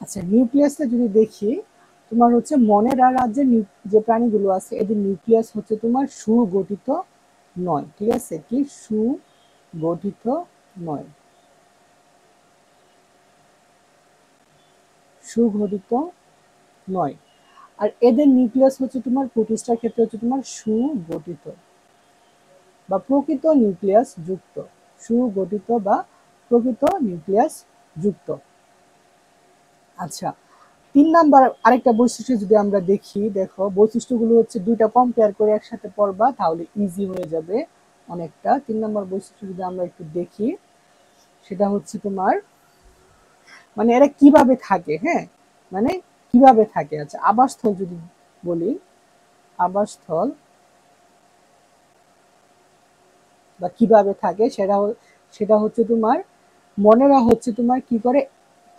আচ্ছা, নিউক্লিয়াসটা যদি দেখি, তোমার হচ্ছে মনেরা রাজ্যের যে প্রাণীগুলো আছে এদের নিউক্লিয়াস হচ্ছে তোমার সুগঠিত নয়। ঠিক আছে, কি সুগঠিত নয়, সুগঠিত নয়। আর এদের নিউক্লিয়াস হচ্ছে তোমার প্রোটিস্টার ক্ষেত্রে হচ্ছে তোমার সুগঠিত বা প্রকৃত নিউক্লিয়াস যুক্ত, সুগঠিত বা প্রকৃত নিউক্লিয়াস যুক্ত। আচ্ছা, 3 নাম্বার আরেকটা বৈশিষ্ট্য যদি আমরা দেখি, দেখো বৈশিষ্ট্যগুলো হচ্ছে দুইটা কম্পেয়ার করে একসাথে পড়বা তাহলে ইজি হয়ে যাবে অনেকটা। 3 নাম্বার বৈশিষ্ট্য যদি আমরা একটু দেখি, সেটা হচ্ছে তোমার মানে এরা কিভাবে থাকে, হ্যাঁ মানে কিভাবে থাকে। আচ্ছা, আবাসস্থল যদি বলি, আবাসস্থল বা কিভাবে থাকে সেটা হচ্ছে তোমার মনেরা হচ্ছে তোমার কি করে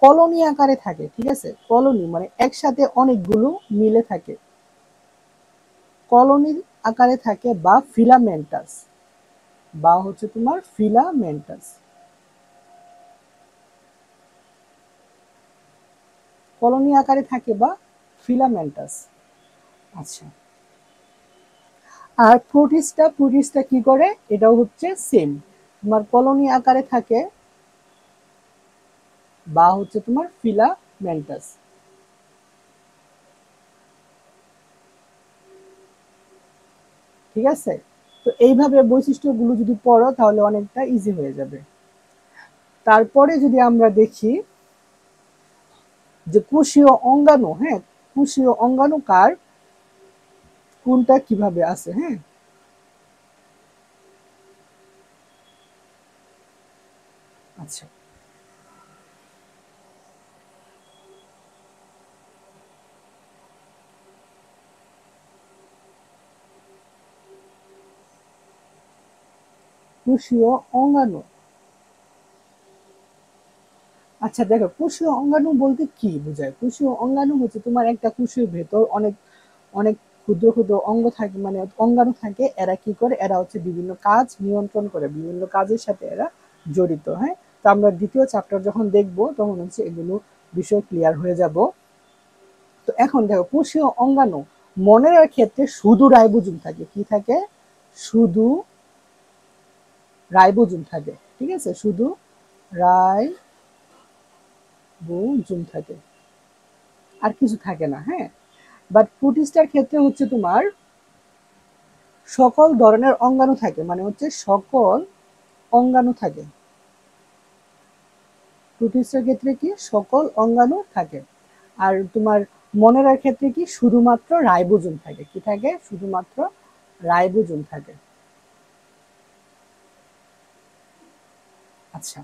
কলোনি আকারে থাকে। ঠিক আছে, কলোনি মানে একসাথে অনেকগুলো মিলে থাকে, কলোনির আকারে থাকে বা ফিলামেন্টাস, বা হচ্ছে তোমার ফিলামেন্টাস, কলোনি আকারে থাকে বা ফিলামেন্টাস। আচ্ছা, আর প্রোটিস্টা কি করে, এটাও হচ্ছে সেম, তোমার কলোনি আকারে থাকে বা হচ্ছে তোমার ফিলামেন্টাস। ঠিক আছে, তো এইভাবে বৈশিষ্ট্যগুলো যদি পড়ো তাহলে অনেকটা ইজি হয়ে যাবে। তারপরে যদি আমরা দেখি যে কোষীয় অঙ্গাণু, হ্যাঁ কোষীয় অঙ্গাণু কার কোনটা কিভাবে আছে, হ্যাঁ। আচ্ছা, কোষীয় অঙ্গাণু। আচ্ছা দেখো, কোষীয় অঙ্গাণু বলতে কি বোঝায়? কোষীয় অঙ্গাণু হচ্ছে তোমার একটা কোষের ভেতর অনেক অনেক ক্ষুদ্র ক্ষুদ্র অঙ্গ থাকে, মানে অঙ্গাণু থাকে। এরা কি করে, এরা হচ্ছে বিভিন্ন কাজ নিয়ন্ত্রণ করে, বিভিন্ন কাজের সাথে এরা জড়িত। হ্যাঁ, তো আমরা দ্বিতীয় চ্যাপ্টার যখন দেখবো তখন হচ্ছে এগুলো বিষয় ক্লিয়ার হয়ে যাব। তো এখন দেখো, কোষীয় অঙ্গাণু মনের ক্ষেত্রে শুধু রাইবোজোম থাকে। কি থাকে? শুধু রাইবোজোম থাকে। ঠিক আছে, শুধু রাইবোজোম থাকে, আর কিছু থাকে না। হ্যাঁ, বাট প্রোটিস্টার ক্ষেত্রে হচ্ছে তোমার সকল ধরনের অঙ্গাণু থাকে, মানে হচ্ছে সকল অঙ্গাণু থাকে। প্রোটিস্টার ক্ষেত্রে কি সকল অঙ্গাণু থাকে। আর তোমার মনেরার ক্ষেত্রে কি শুধুমাত্র রাইবোজোম থাকে। কি থাকে? শুধুমাত্র রাইবোজোম থাকে। আচ্ছা,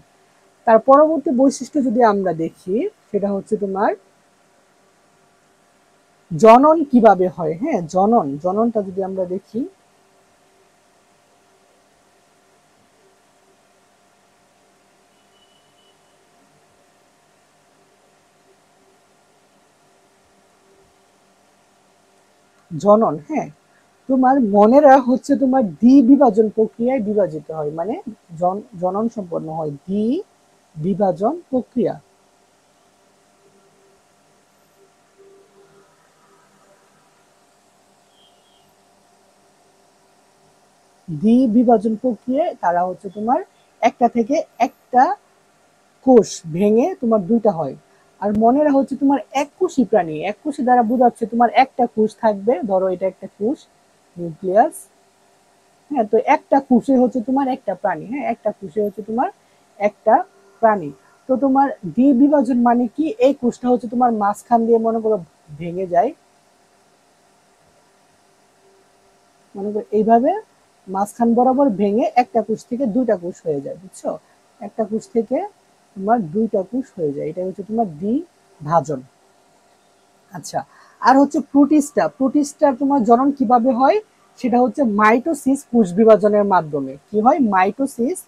তার পরবর্তী বৈশিষ্ট্য যদি আমরা দেখি, সেটা হচ্ছে তোমার জনন কিভাবে হয়। হ্যাঁ, জননটা যদি আমরা দেখি, জনন, হ্যাঁ তোমার মনেরা হচ্ছে তোমার দ্বিবিভাজন প্রক্রিয়ায় বিভাজিত হয়, মানে জনন সম্পন্ন হয় দ্বিবিভাজন প্রক্রিয়া। দ্বিবিভাজন প্রক্রিয়ায় তারা হচ্ছে তোমার একটা থেকে একটা কোষ ভেঙে তোমার দুইটা হয়। আর মনেরা হচ্ছে তোমার এক কোষী প্রাণী। এক কোষী দ্বারা বোঝাচ্ছে তোমার একটা কোষ থাকবে, ধরো এটা একটা কোষ, নিউক্লিয়াস। হ্যাঁ, তো একটা কোষে হচ্ছে তোমার একটা প্রাণী। হ্যাঁ, একটা কোষে হচ্ছে তোমার একটা প্রাণী। তো তোমার দ্বিবিভাজন মানে কি, এই কোষটা হচ্ছে তোমার মাঝখান দিয়ে মনে করো ভেঙে যায়, মনে করো এইভাবে মাঝখান বরাবর ভেঙে একটা কোষ থেকে দুইটা কোষ হয়ে যায়, বুঝছো? একটা কোষ থেকে তোমার দুইটা কোষ হয়ে যায়, এটা হচ্ছে তোমার দ্বিভাজন। আচ্ছা, আর হচ্ছে প্রোটিস্টা তোমার জনন কিভাবে হয়, সেটা হচ্ছে মাইটোসিস কোষ বিভাজনের মাধ্যমে। কি হয়? মাইটোসিস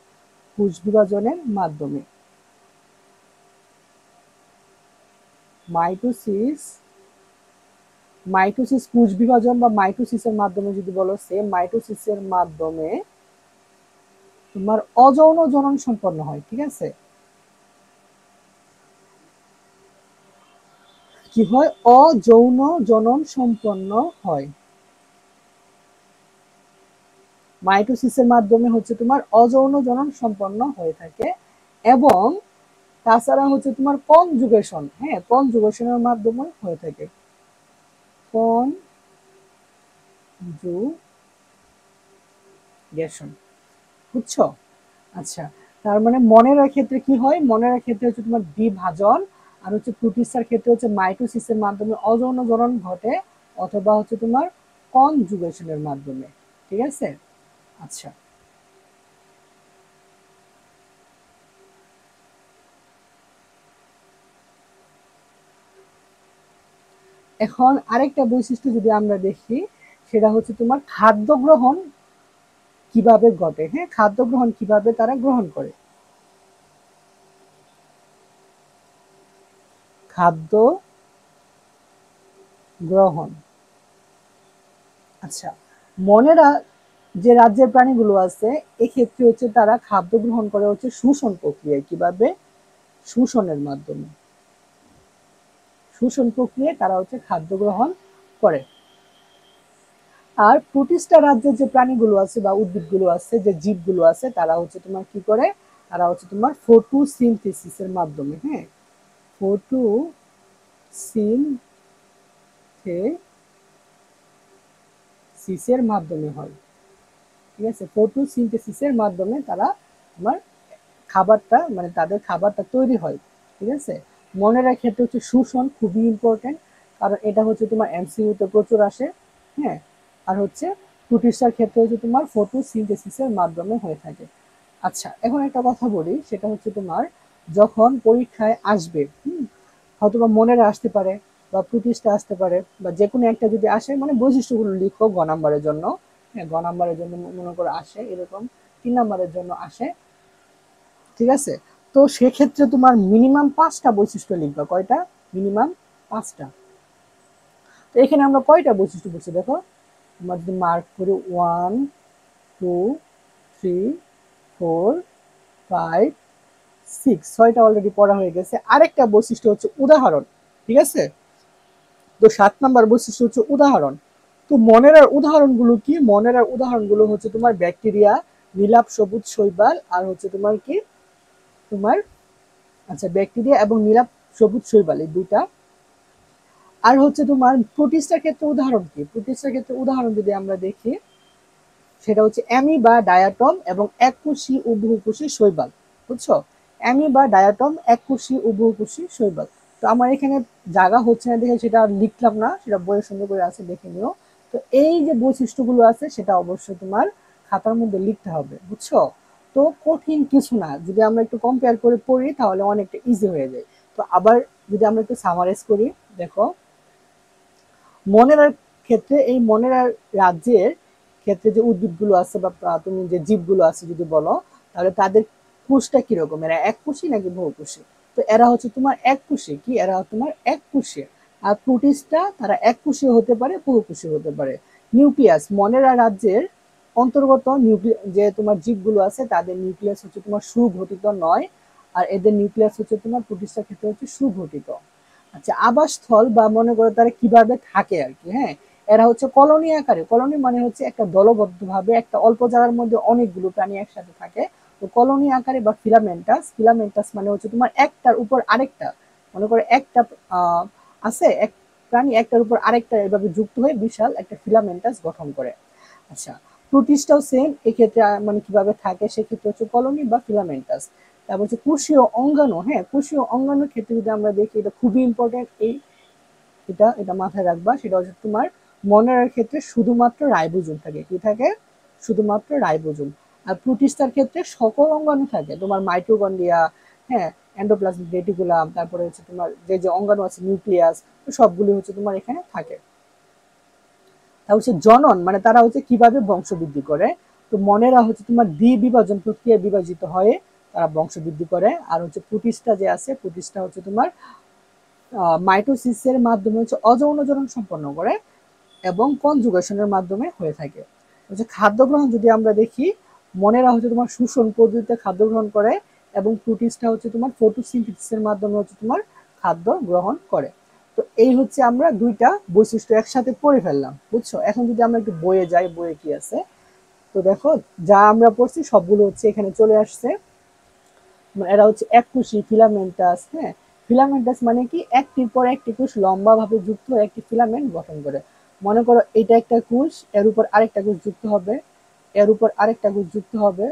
কোষ বিভাজনের মাধ্যমে। মাইটোসিস মাইটোসিস কোষ বিভাজন বা মাইটোসিসের মাধ্যমে যদি বলো, সেম মাইটোসিসের মাধ্যমে তোমার অযৌন জনন সম্পন্ন হয়। ঠিক আছে, কি হয়, অযৌন জনন সম্পন্ন হয়। মাইটোসিসের মাধ্যমে হচ্ছে তোমার অযৌন জনন সম্পন্ন হয়ে থাকে। এবং তাছাড়া হচ্ছে তোমার কনজুগেশন, হ্যাঁ কনজুগেশনের মাধ্যমে হয়ে থাকে। কনজুগেশন, বুঝছো? আচ্ছা, তার মানে মনেরার ক্ষেত্রে কি হয়, মনেরার ক্ষেত্রে হচ্ছে তোমার বিভাজন, আর হচ্ছে প্রোটিস্টার ক্ষেত্রে হচ্ছে মাইটোসিসের মাধ্যমে অযৌন জনন ঘটে, অথবা হচ্ছে তোমার কনজুগেশনের মাধ্যমে। ঠিক আছে। আচ্ছা, এখন আরেকটা বৈশিষ্ট্য যদি আমরা দেখি, সেটা হচ্ছে তোমার খাদ্য গ্রহণ কিভাবে ঘটে। হ্যাঁ, খাদ্য গ্রহণ কিভাবে তারা গ্রহণ করে। খাদ্য গ্রহণ, আচ্ছা, মনেরা যে রাজ্যের প্রাণীগুলো আছে, এক্ষেত্রে হচ্ছে তারা খাদ্য গ্রহণ করে হচ্ছে শোষণ প্রক্রিয়ায়। কিভাবে? শোষণের মাধ্যমে। শোষণ প্রক্রিয়ায় তারা হচ্ছে খাদ্য গ্রহণ করে। আর প্রোটিস্টা রাজ্যের যে প্রাণীগুলো আছে বা উদ্ভিদগুলো আছে, যে জীবগুলো আছে, তারা হচ্ছে তোমার কি করে, তারা হচ্ছে তোমার ফটোসিনথেসিসের মাধ্যমে, হ্যাঁ ফটোসিনথেসিসের মাধ্যমে হয়। ঠিক আছে, ফটোসিনথেসিসের মাধ্যমে তারা তোমার খাবারটা, মানে তাদের খাবারটা তৈরি হয়। ঠিক আছে। মনের ক্ষেত্রে হচ্ছে শোষণ খুবই ইম্পর্টেন্ট, কারণ এটা হচ্ছে তোমার এমসিইউতে প্রচুর আসে। হ্যাঁ, আর হচ্ছে প্রোটিস্টার ক্ষেত্রে হচ্ছে তোমার ফটোসিনথেসিসের মাধ্যমে হয়ে থাকে। আচ্ছা, এখন একটা কথা বলি, সেটা হচ্ছে তোমার যখন পরীক্ষায় আসবে, হয়তো বা মনের আসতে পারে বা প্রতিষ্ঠা আসতে পারে, বা যে কোনো একটা যদি আসে, মানে বৈশিষ্ট্যগুলো লিখো গ নাম্বারের জন্য। হ্যাঁ, গ নাম্বারের জন্য মনে করে আসে এরকম, 3 নাম্বারের জন্য আসে। ঠিক আছে। তো সেক্ষেত্রে তোমার মিনিমাম 5টা বৈশিষ্ট্য লিখবা। কয়টা? মিনিমাম 5টা। তো এখানে আমরা কয়টা বৈশিষ্ট্য বলছি দেখো, আমরা যদি মার্ক করি 1 2 3 4 5 6, 6টা অলরেডি পড়া হয়ে গেছে। আরেকটা বৈশিষ্ট্য হচ্ছে উদাহরণ। ঠিক আছে। তো 7 নাম্বার বৈশিষ্ট্য হচ্ছে উদাহরণ। তো মনেরার উদাহরণগুলো কি? মনেরার উদাহরণগুলো হচ্ছে তোমার ব্যাকটেরিয়া, নীলাভ সবুজ শৈবাল, আর হচ্ছে তোমার কি, তোমার, আচ্ছা, ব্যাকটেরিয়া এবং নীলাভ সবুজ শৈবাল, এই দুইটা। আর হচ্ছে তোমার প্রোটিস্টার ক্ষেত্রে উদাহরণ কি? প্রোটিস্টার ক্ষেত্রে উদাহরণ যদি আমরা দেখি, সেটা হচ্ছে অ্যামিবা, ডায়াটম এবং এককোষী ও বহুকোষী শৈবাল। বুঝছো? অ্যামিবা, ডায়াটম, এককোষী ও বহুকোষী শৈবাল। তো আমার এখানে জায়গা হচ্ছে না দেখে সেটা লিখলাম না, সেটা বইয়ে সুন্দর করে আছে, দেখে নিও। তো এই যে বৈশিষ্ট্যগুলো আছে, সেটা অবশ্যই তোমার খাতার মধ্যে লিখতে হবে। বুঝছো? তো কঠিন কিছু না, যদি আমরা একটু কম্পেয়ার করে পড়ি তাহলে অনেকটা ইজি হয়ে যায়। তো আবার যদি আমরা একটু সামারাইজ করি, দেখো মনেরার ক্ষেত্রে, এই মনেরার রাজ্যের ক্ষেত্রে যে উদ্ভিদগুলো আছে বা তুমি যে জীবগুলো আছে যদি বলো, তাহলে তাদের কোষটা কিরকম, এরা এককোষী নাকি বহুকোষী? তো এরা হচ্ছে তোমার এককোষী। কি, এরা তোমার এককোষী। আর প্রোটিস্টা তারা এককোষী হতে পারে, বহুকোষী হতে পারে। নিউক্লিয়াস, মনেরা রাজ্যের অন্তর্গত যে তোমার জীবগুলো আছে, তাদের নিউক্লিয়াস হচ্ছে তোমার সুগঠিত নয়, আর এদের নিউক্লিয়াস হচ্ছে তোমার প্রোটিস্টার ক্ষেত্রে হচ্ছে সুগঠিত। আচ্ছা, আবাসস্থল বা মনে করো তারা কিভাবে থাকে আর কি, হ্যাঁ এরা হচ্ছে কলোনি আকারে। কলোনি মানে হচ্ছে একটা দলবদ্ধ ভাবে একটা অল্প জায়গার মধ্যে অনেকগুলো প্রাণী একসাথে থাকে। তো কলোনি আকারে বা ফিলামেন্টাস, ফিলামেন্টাস মানে হচ্ছে তোমার একটার উপর আরেকটা, মনে করো একটা আহ আছে এক প্রাণী একটার উপর আরেকটা এভাবে যুক্ত হয়ে বিশাল একটা ফিলামেন্টাস গঠন করে। আচ্ছা, প্রোটিস্টাও সেম এক্ষেত্রে, মানে কিভাবে থাকে সেক্ষেত্রে হচ্ছে কলোনি বা ফিলামেন্টাস। তারপর হচ্ছে কোষীয় অঙ্গাণু। হ্যাঁ, কোষীয় অঙ্গাণুর ক্ষেত্রে যদি আমরা দেখি, এটা খুবই ইম্পর্টেন্ট, এই এটা এটা মাথায় রাখবা। সেটা হচ্ছে তোমার মনারার ক্ষেত্রে শুধুমাত্র রাইবোজোম থাকে। কি থাকে? শুধুমাত্র রাইবোজোম। আর প্রোটিস্টার ক্ষেত্রে সকল অঙ্গাণু থাকে, তোমার মাইটোকন্ড্রিয়া, হ্যাঁ এন্ডোপ্লাজমিক রেটিকুলাম, তারপরে হচ্ছে তোমার যে যে অঙ্গাণু আছে নিউক্লিয়াস, সবগুলি হচ্ছে তোমার এখানে থাকে। তা হচ্ছে জনন, মানে তারা হচ্ছে কিভাবে বংশবৃদ্ধি করে। তো মনেরা হচ্ছে তোমার দ্বিবিভাজন প্রক্রিয়ায় বিভাজিত হয়ে তারা বংশবৃদ্ধি করে। আর হচ্ছে প্রোটিস্টা যে আছে, প্রোটিস্টা হচ্ছে তোমার মাইটোসিসের মাধ্যমে হচ্ছে অযৌন জনন সম্পন্ন করে, এবং কনজুগেশনের মাধ্যমে হয়ে থাকে। হচ্ছে খাদ্য গ্রহণ যদি আমরা দেখি, মনেরা হচ্ছে তোমার শোষণ পদ্ধতিতে খাদ্য গ্রহণ করে, এবং প্রোটিস্টা হচ্ছে তোমার ফটোসিনথেসিসের মাধ্যমে হচ্ছে তোমার খাদ্য গ্রহণ করে। তো তো এই হচ্ছে আমরা দুইটা বৈশিষ্ট্য একসাথে পড়ে ফেললাম, বুঝছো? এখন যদি আমরা একটু বইয়ে যাই, বইয়ে কি আছে, তো দেখো যা আমরা পড়ছি সবগুলো হচ্ছে এখানে চলে আসছে। এরা হচ্ছে এককোষী ফিলামেন্টাস। হ্যাঁ, ফিলামেন্টাস মানে কি, একটির পর একটি কোষ লম্বা ভাবে যুক্ত হয়ে একটি ফিলামেন্ট গঠন করে। মনে করো এটা একটা কোষ, এর উপর আরেকটা কোষ যুক্ত হবে, এর উপর আরেকটা কোষ যুক্ত হবে,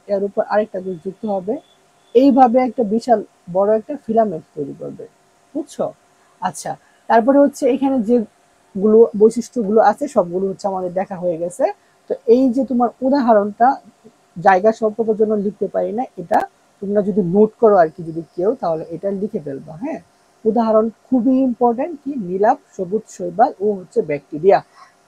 এর উপর আরেকটা কোষ যুক্ত হবে, এইভাবে একটা বিশাল বড় একটা ফিলামেন্ট তৈরি করবে, বুঝছো? আচ্ছা, তারপরে হচ্ছে এখানে যেগুলো বৈশিষ্ট্যগুলো আছে সবগুলো হচ্ছে আমাদের দেখা হয়ে গেছে। তো এই যে তোমার উদাহরণটা জায়গা স্বল্পতার জন্য লিখতে পারি না, এটা তোমরা যদি নোট করো আর কি, যদি কেউ, তাহলে এটা লিখে ফেলবা। হ্যাঁ, উদাহরণ খুবই ইম্পর্টেন্ট, কি নীলাভ, সবুজ শৈবাল ও হচ্ছে ব্যাকটেরিয়া।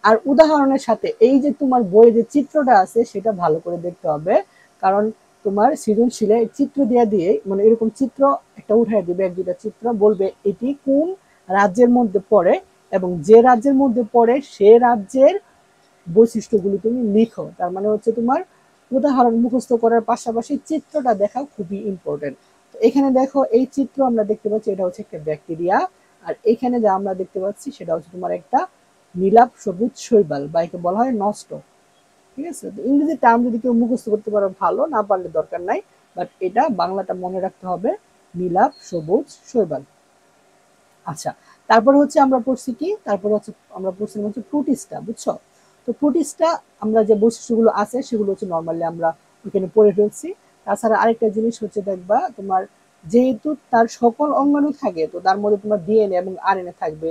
আর উদাহরণের সাথে এই যে তোমার বইয়ে যে চিত্রটা আছে সেটা ভালো করে দেখতে হবে, কারণ তোমার সৃজনশীলে চিত্র দিয়ে দিয়ে মানে এরকম চিত্র একটা উঠাই দিবে, এক দুটা চিত্র, বলবে এটি কোন রাজ্যের মধ্যে পড়ে, এবং যে রাজ্যের মধ্যে পড়ে সে রাজ্যের বৈশিষ্ট্যগুলি তুমি লিখো। তার মানে হচ্ছে তোমার উদাহরণ মুখস্থ করার পাশাপাশি চিত্রটা দেখা খুবই ইম্পর্টেন্ট। তো এখানে দেখো এই চিত্র আমরা দেখতে পাচ্ছি, এটা হচ্ছে একটা ব্যাকটেরিয়া। আর এখানে যা আমরা দেখতে পাচ্ছি সেটা হচ্ছে তোমার একটা নীলাভ সবুজ শৈবাল, বা একে বলা হয় নষ্ট। ঠিক আছে, তো ইংরেজি টার্ম যদি কেউ মুখস্থ করতে পারো ভালো, না পারলে দরকার নাই, বাট এটা বাংলাটা মনে রাখতে হবে, নীলাভ সবুজ শৈবাল। আচ্ছা, তারপরে হচ্ছে আমরা পড়ছি কি, তারপরে হচ্ছে আমরা পড়ছি হচ্ছে প্রোটিস্টা, বুঝছো? তো প্রোটিস্টা আমরা যে বৈশিষ্ট্যগুলো আছে সেগুলো হচ্ছে নর্মালি আমরা এখানে পড়ে ফেলছি। তাছাড়া আরেকটা জিনিস হচ্ছে দেখবা তোমার, যেহেতু তার সকল অঙ্গাণু থাকে, তো তার মধ্যে তোমার ডিএনএ এবং আরএনএ থাকবে,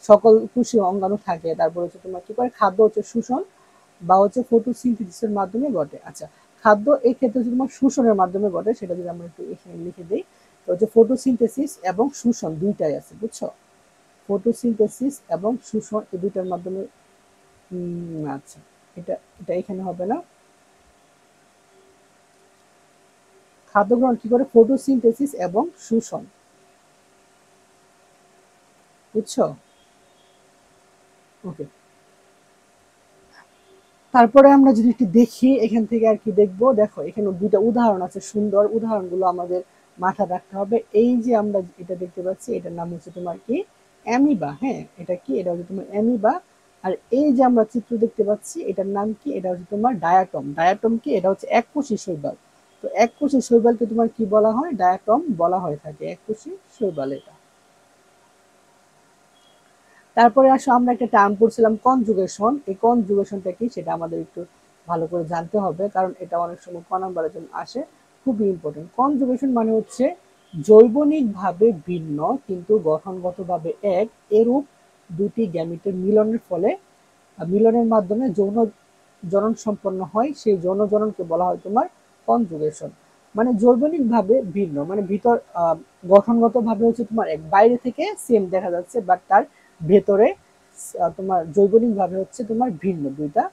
সকল কোষীয় অঙ্গাণু থাকে। তারপর হচ্ছে তোমার কি করে, খাদ্য হচ্ছে শোষণ বা হচ্ছে ফটোসিনথেসিসের মাধ্যমে ঘটে। আচ্ছা, খাদ্য এই ক্ষেত্রে হচ্ছে তোমার শোষণের মাধ্যমে ঘটে, সেটা যদি আমরা একটু এখানে লিখে দিই, তো হচ্ছে ফটোসিনথেসিস এবং শোষণ দুইটাই আছে, বুঝছো? ফটোসিনথেসিস এবং শোষণ এই দুইটার মাধ্যমে। আচ্ছা, এটা এটা এখানে হবে না। খাদ্য গ্রহণ কি করে, ফটোসিনথেসিস এবং শোষণ, বুঝছো? ওকে, তারপরে আমরা যদি একটু দেখি এখান থেকে আর কি দেখবো, দেখো এখানে দুইটা উদাহরণ আছে, সুন্দর উদাহরণগুলো আমাদের মাথায় রাখতে হবে। এই যে আমরা এটা দেখতে পাচ্ছি, এটার নাম হচ্ছে তোমার কি, অ্যামিবা। হ্যাঁ, এটা কি, এটা হচ্ছে তোমার অ্যামিবা। আর এই যে আমরা চিত্র দেখতে পাচ্ছি এটার নাম কি, এটা হচ্ছে তোমার ডায়াটম। ডায়াটম কি, এটা হচ্ছে এককোষী শৈবাল। তো এককোষী শৈবালকে তোমার কি বলা হয়, ডায়াটম বলা হয়ে থাকে, এককোষী শৈবাল এটা। তারপরে আসো আমরা একটা টার্ম পড়ছিলাম কনজুগেশন। এই কনজুগেশনটা কি সেটা আমাদের একটু ভালো করে জানতে হবে, কারণ এটা অনেক সময় ক নাম্বারের জন্য আসে, খুবই ইম্পর্টেন্ট। কনজুগেশন মানে হচ্ছে জৈবনিকভাবে ভিন্ন কিন্তু গঠনগতভাবে এক এরূপ দুটি গ্যামিটের মিলনের ফলে, মিলনের মাধ্যমে যৌন জনন সম্পন্ন হয়, সেই যৌন জননকে বলা হয় তোমার কনজুগেশন। মানে জৈবনিকভাবে ভিন্ন মানে ভিতর গঠনগতভাবে হচ্ছে তোমার এক, বাইরে থেকে সেম দেখা যাচ্ছে, বাট তার ভেতরে তোমার জৈবনিকভাবে হচ্ছে তোমার ভিন্ন দুইটা,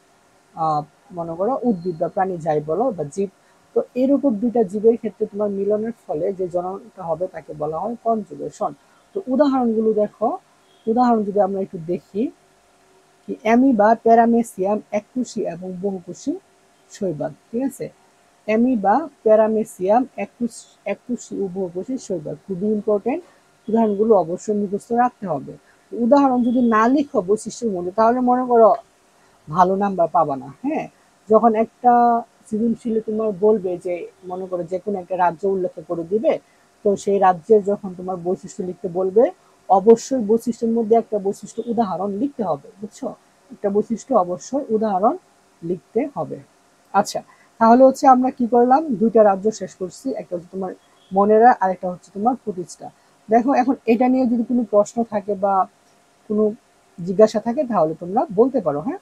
আহ, মনে করো উদ্ভিদ বা প্রাণী যাই বলো বা জীব। তো এরকম দুইটা জীবের ক্ষেত্রে তোমার মিলনের ফলে যে জননটা হবে তাকে বলা হয় কনজুগেশন। তো উদাহরণগুলো দেখো, উদাহরণ যদি আমরা একটু দেখি, কি অ্যামিবা, প্যারামেসিয়াম এককোষী এবং বহুকোষী শৈবাল। ঠিক আছে, অ্যামিবা, প্যারামেসিয়াম এককোষী ও বহুকোষী শৈবাল, খুবই ইম্পর্টেন্ট। উদাহরণগুলো অবশ্যই মুখস্থ রাখতে হবে। উদাহরণ যদি না লিখো বৈশিষ্ট্যের মধ্যে, তাহলে মনে করো ভালো নাম্বার পাবা না। হ্যাঁ, যখন একটা সৃজনশীলে তোমার বলবে যে, মনে করো যে কোনো একটা রাজ্য উল্লেখ করে দিবে, তো সেই রাজ্যের যখন তোমার বৈশিষ্ট্য লিখতে বলবে, অবশ্যই বৈশিষ্ট্যের মধ্যে একটা বৈশিষ্ট্য উদাহরণ লিখতে হবে, বুঝছো? একটা বৈশিষ্ট্য অবশ্যই উদাহরণ লিখতে হবে। আচ্ছা, তাহলে হচ্ছে আমরা কি করলাম, দুইটা রাজ্য শেষ করছি, একটা হচ্ছে তোমার মনেরা আর একটা হচ্ছে তোমার প্রতিষ্ঠা। দেখো এখন এটা নিয়ে যদি কোনো প্রশ্ন থাকে বা কোনো জিজ্ঞাসা থাকে তাহলে তোমরা বলতে পারো। হ্যাঁ।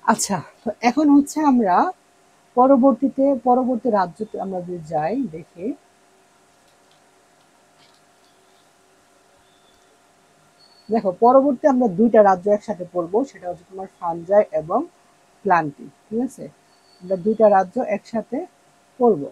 আচ্ছা, তো এখন হচ্ছে আমরা পরবর্তী রাজ্যতে আমরা যদি যাই দেখি। দেখো, পরবর্তী আমরা দুইটা রাজ্য একসাথে পড়বো, সেটা হচ্ছে তোমার ফানজাই এবং প্লান্টি। ঠিক আছে, আমরা দুইটা রাজ্য একসাথে পড়বো।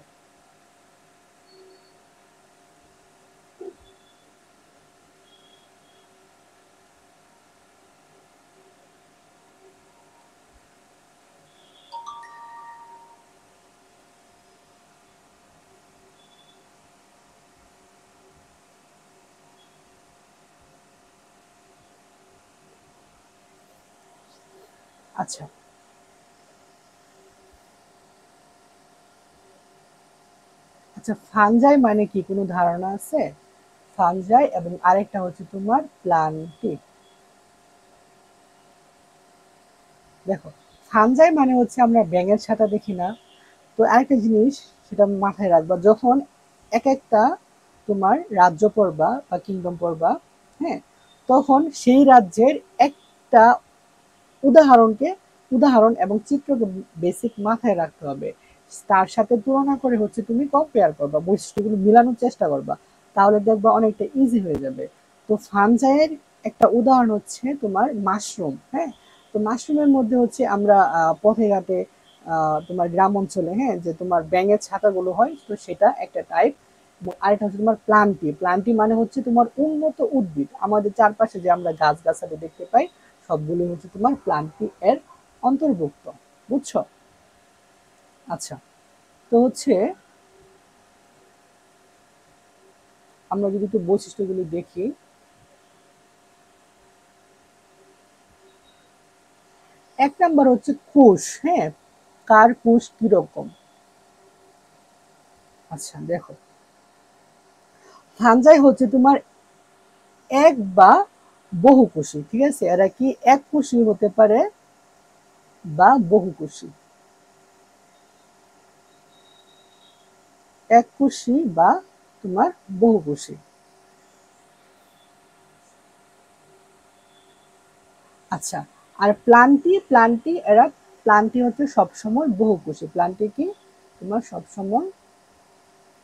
আচ্ছা, আচ্ছা, ফানজাই মানে কি কোনো ধারণা আছে? ফানজাই এবং আরেকটা হচ্ছে তোমার প্লান্টি। দেখো, ফানজাই মানে হচ্ছে আমরা ব্যাঙের ছাতা দেখি না? তো আরেকটা জিনিস সেটা মাথায় রাখবা, যখন এক একটা তোমার রাজ্য পড়বা বা কিংডম পড়বা, হ্যাঁ, তখন সেই রাজ্যের একটা উদাহরণ এবং চিত্রকে বেসিক মাথায় রাখতে হবে। তার সাথে তুলনা করে হচ্ছে তুমি কম্পেয়ার করবা, বৈশিষ্ট্যগুলো মিলানোর চেষ্টা করবা, তাহলে দেখবা অনেকটা ইজি হয়ে যাবে। তো ফানজাইয়ের একটা উদাহরণ হচ্ছে তোমার মাশরুম। হ্যাঁ, তো মাশরুমের মধ্যে হচ্ছে আমরা পথে ঘাটে তোমার গ্রাম অঞ্চলে, হ্যাঁ, যে তোমার ব্যাঙের ছাতাগুলো হয়, তো সেটা একটা টাইপ। আরেকটা হচ্ছে তোমার প্লান্টি মানে হচ্ছে তোমার উন্নত উদ্ভিদ, আমাদের চারপাশে যে আমরা গাছগাছালি দেখতে পাই সবগুলো হচ্ছে তোমার প্লান্টি এর অন্তর্ভুক্ত। বুঝছো? আচ্ছা, তো হচ্ছে আমরা যদি একটু বৈশিষ্ট্যগুলি দেখি, এক নাম্বার হচ্ছে কোষ। হ্যাঁ, কার কোষ কিরকম? আচ্ছা, দেখো, ফানজাই হচ্ছে তোমার এক বা বহুকোষী। ঠিক আছে, এরা কি এক কোষী হতে পারে বা বহুকোষী। এক কোষী বা তোমার বহুকোষী। আচ্ছা, আর প্লান্টি হচ্ছে সবসময় বহুকোষী। প্লান্টি কি তোমার সবসময়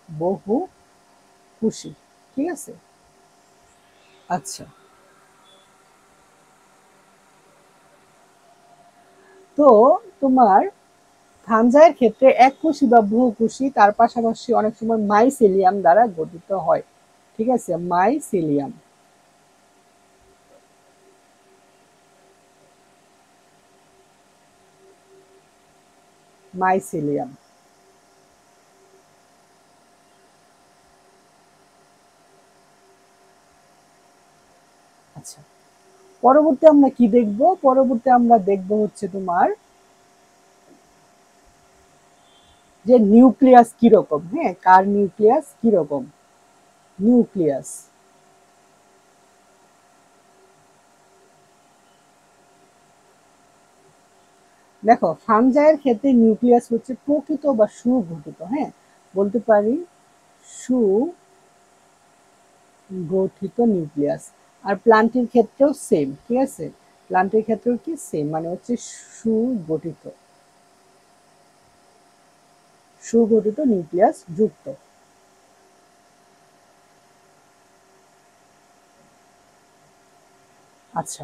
বহুকোষী। ঠিক আছে। আচ্ছা, তো তোমার ফানজাইয়ের ক্ষেত্রে এককোষী বা বহুকোষী, তার পাশাপাশি অনেক সময় মাইসেলিয়াম দ্বারা গঠিত হয়। ঠিক আছে, মাইসেলিয়াম। মাইসেলিয়াম। আচ্ছা, পরবর্তী আমরা কি দেখব? পরবর্তী আমরা দেখব হচ্ছে তোমার যে নিউক্লিয়াস কিরকম। হ্যাঁ, কার নিউক্লিয়াস কিরকম? নিউক্লিয়াস। দেখো, ফানজাইয়ের ক্ষেত্রে নিউক্লিয়াস হচ্ছে প্রকৃত বা সুগঠিত। হ্যাঁ, বলতে পারি সুগঠিত নিউক্লিয়াস। আর প্লান্টের ক্ষেত্রেও সেম। ঠিক আছে, প্লান্টের ক্ষেত্রেও কি সেম, মানে হচ্ছে সুগঠিত সুগঠিত নিউক্লিয়াস যুক্ত। আচ্ছা,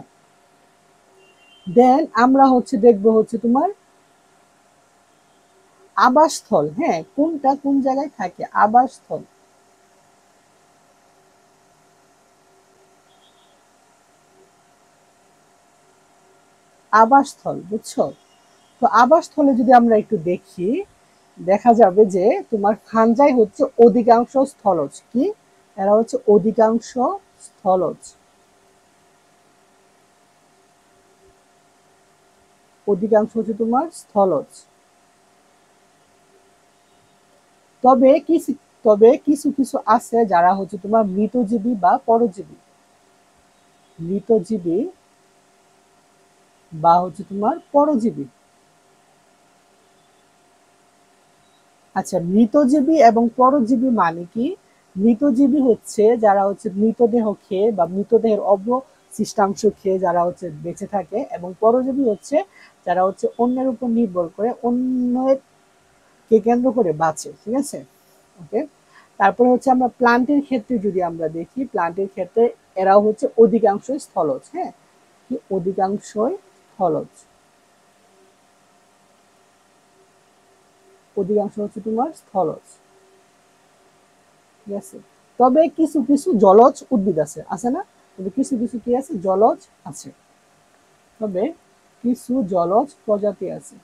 দেন আমরা হচ্ছে দেখবো হচ্ছে তোমার আবাসস্থল। হ্যাঁ, কোনটা কোন জায়গায় থাকে? আবাসস্থল। আবাসস্থল, বুঝছো? তো আবাসস্থলে যদি আমরা একটু দেখি, দেখা যাবে যে তোমার ফানজাই হচ্ছে অধিকাংশ স্থলজ। কি, এরা হচ্ছে অধিকাংশ স্থলজ। অধিকাংশ হচ্ছে তোমার স্থলজ। তবে কিছু কিছু কিছু আছে যারা হচ্ছে তোমার মৃতজীবী বা পরজীবী। মৃতজীবী বা হচ্ছে তোমার পরজীবী। আচ্ছা, মৃতজীবী এবং পরজীবী মানে কি? মৃতজীবী হচ্ছে যারা হচ্ছে মৃতদেহ খেয়ে বা মৃতদেহের সৃষ্টাংশ খেয়ে যারা হচ্ছে বেঁচে থাকে, এবং পরজীবী হচ্ছে যারা হচ্ছে অন্যের উপর নির্ভর করে, অন্যের কে কেন্দ্র করে বাঁচে। ঠিক আছে, ওকে। তারপরে হচ্ছে আমরা প্লান্টের ক্ষেত্রে যদি আমরা দেখি, প্লান্টের ক্ষেত্রে এরাও হচ্ছে অধিকাংশই স্থলজ। হ্যাঁ, কি অধিকাংশই স্থলজ, অধিকাংশ হচ্ছে তোমার স্থলজ। ঠিক আছে, তবে কিছু কিছু জলজ উদ্ভিদ আছে, আছে না? তবে কিছু কিছু কি আছে, জলজ আছে, তবে কিছু জলজ প্রজাতি আছে।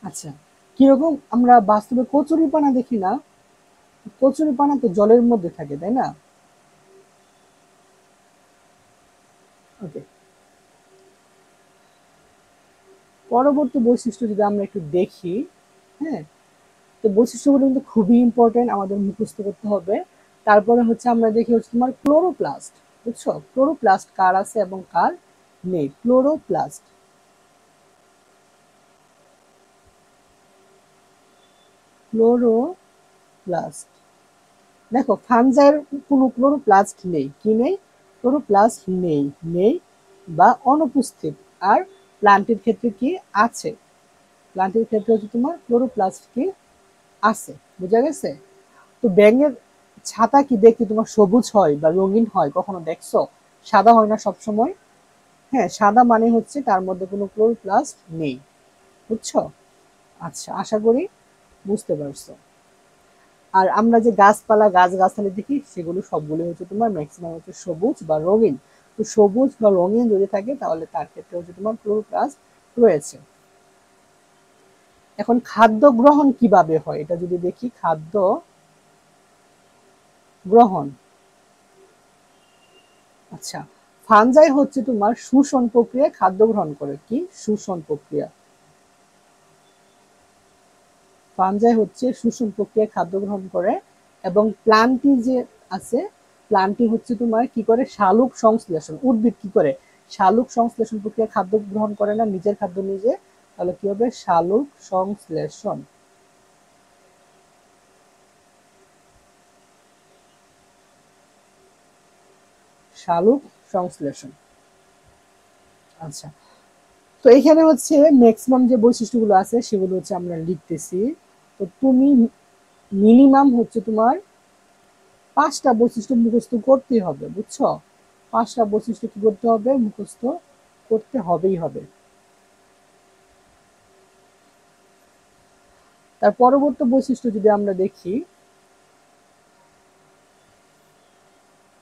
আচ্ছা, কিরকম আমরা বাস্তবে কচুরিপানা দেখি না? কচুরিপানা তো জলের মধ্যে থাকে, তাই না? ওকে, পরবর্তী বৈশিষ্ট্য যদি আমরা একটু দেখি, হ্যাঁ, তো বৈশিষ্ট্যগুলো কিন্তু খুবই ইম্পর্টেন্ট, আমাদের মুখস্থ করতে হবে। তারপরে হচ্ছে আমরা দেখি হচ্ছে তোমার ক্লোরোপ্লাস্ট। বুঝছো, ক্লোরোপ্লাস্ট কার আছে এবং কার নেই? Chloroplast, chloroplast. দেখো ফানজাইয়ের কোনো ক্লোরোপ্লাস্ট নেই, কি নেই? ক্লোরোপ্লাস্ট নেই, নেই বা অনুপস্থিত। আর প্লান্টের ক্ষেত্রে কি আছে? প্লান্টের ক্ষেত্রে হচ্ছে তোমার ক্লোরোপ্লাস্ট কি আছে, বোঝা গেছে? তো ব্যাঙের ছাতা কি দেখতে তোমার সবুজ হয় বা রঙিন হয়, কখনো দেখছো? সাদা হয় না সব সময়? হ্যাঁ, সাদা মানে হচ্ছে তার মধ্যে কোনো ক্লোরোপ্লাস্ট নেই। বুঝছো? আচ্ছা, আশা করি বুঝতে পারছো। আর আমরা যে গাছপালা গাছগাছালি দেখি সেগুলো সবগুলো হচ্ছে তোমার ম্যাক্সিমাম হচ্ছে সবুজ বা রঙিন। তো সবুজ বা রঙিন যদি থাকে তাহলে তার ক্ষেত্রে হচ্ছে তোমার ক্লোরোপ্লাস্ট রয়েছে। এখন খাদ্য গ্রহণ কিভাবে হয় এটা যদি দেখি, খাদ্য গ্রহণ। আচ্ছা, ফানজাই হচ্ছে তোমার শোষণ প্রক্রিয়ায় খাদ্য গ্রহণ করে। কি শোষণ প্রক্রিয়া? ফানজাই হচ্ছে শোষণ প্রক্রিয়ায় খাদ্য গ্রহণ করে। এবং প্লান্টি যে আছে, প্লান্টি হচ্ছে তোমার কি করে, শালুক সংশ্লেষণ। উদ্ভিদ কি করে শালুক সংশ্লেষণ প্রক্রিয়ায় খাদ্য গ্রহণ করে না, নিজের খাদ্য নিজে। তাহলে কি হবে, শালুক সংশ্লেষণ। শালুক সংশ্লেষণ। আচ্ছা, তো এখানে হচ্ছে ম্যাক্সিমাম যে বৈশিষ্ট্যগুলো আছে সেগুলো হচ্ছে আমরা লিখতেছি। তো তুমি মিনিমাম হচ্ছে তোমার 5টা বৈশিষ্ট্য মুখস্থ করতে হবে, বুঝছো? 5টা বৈশিষ্ট্য কি করতে হবে, মুখস্থ করতে হবেই হবে। তার পরবর্তী বৈশিষ্ট্য যদি আমরা দেখি,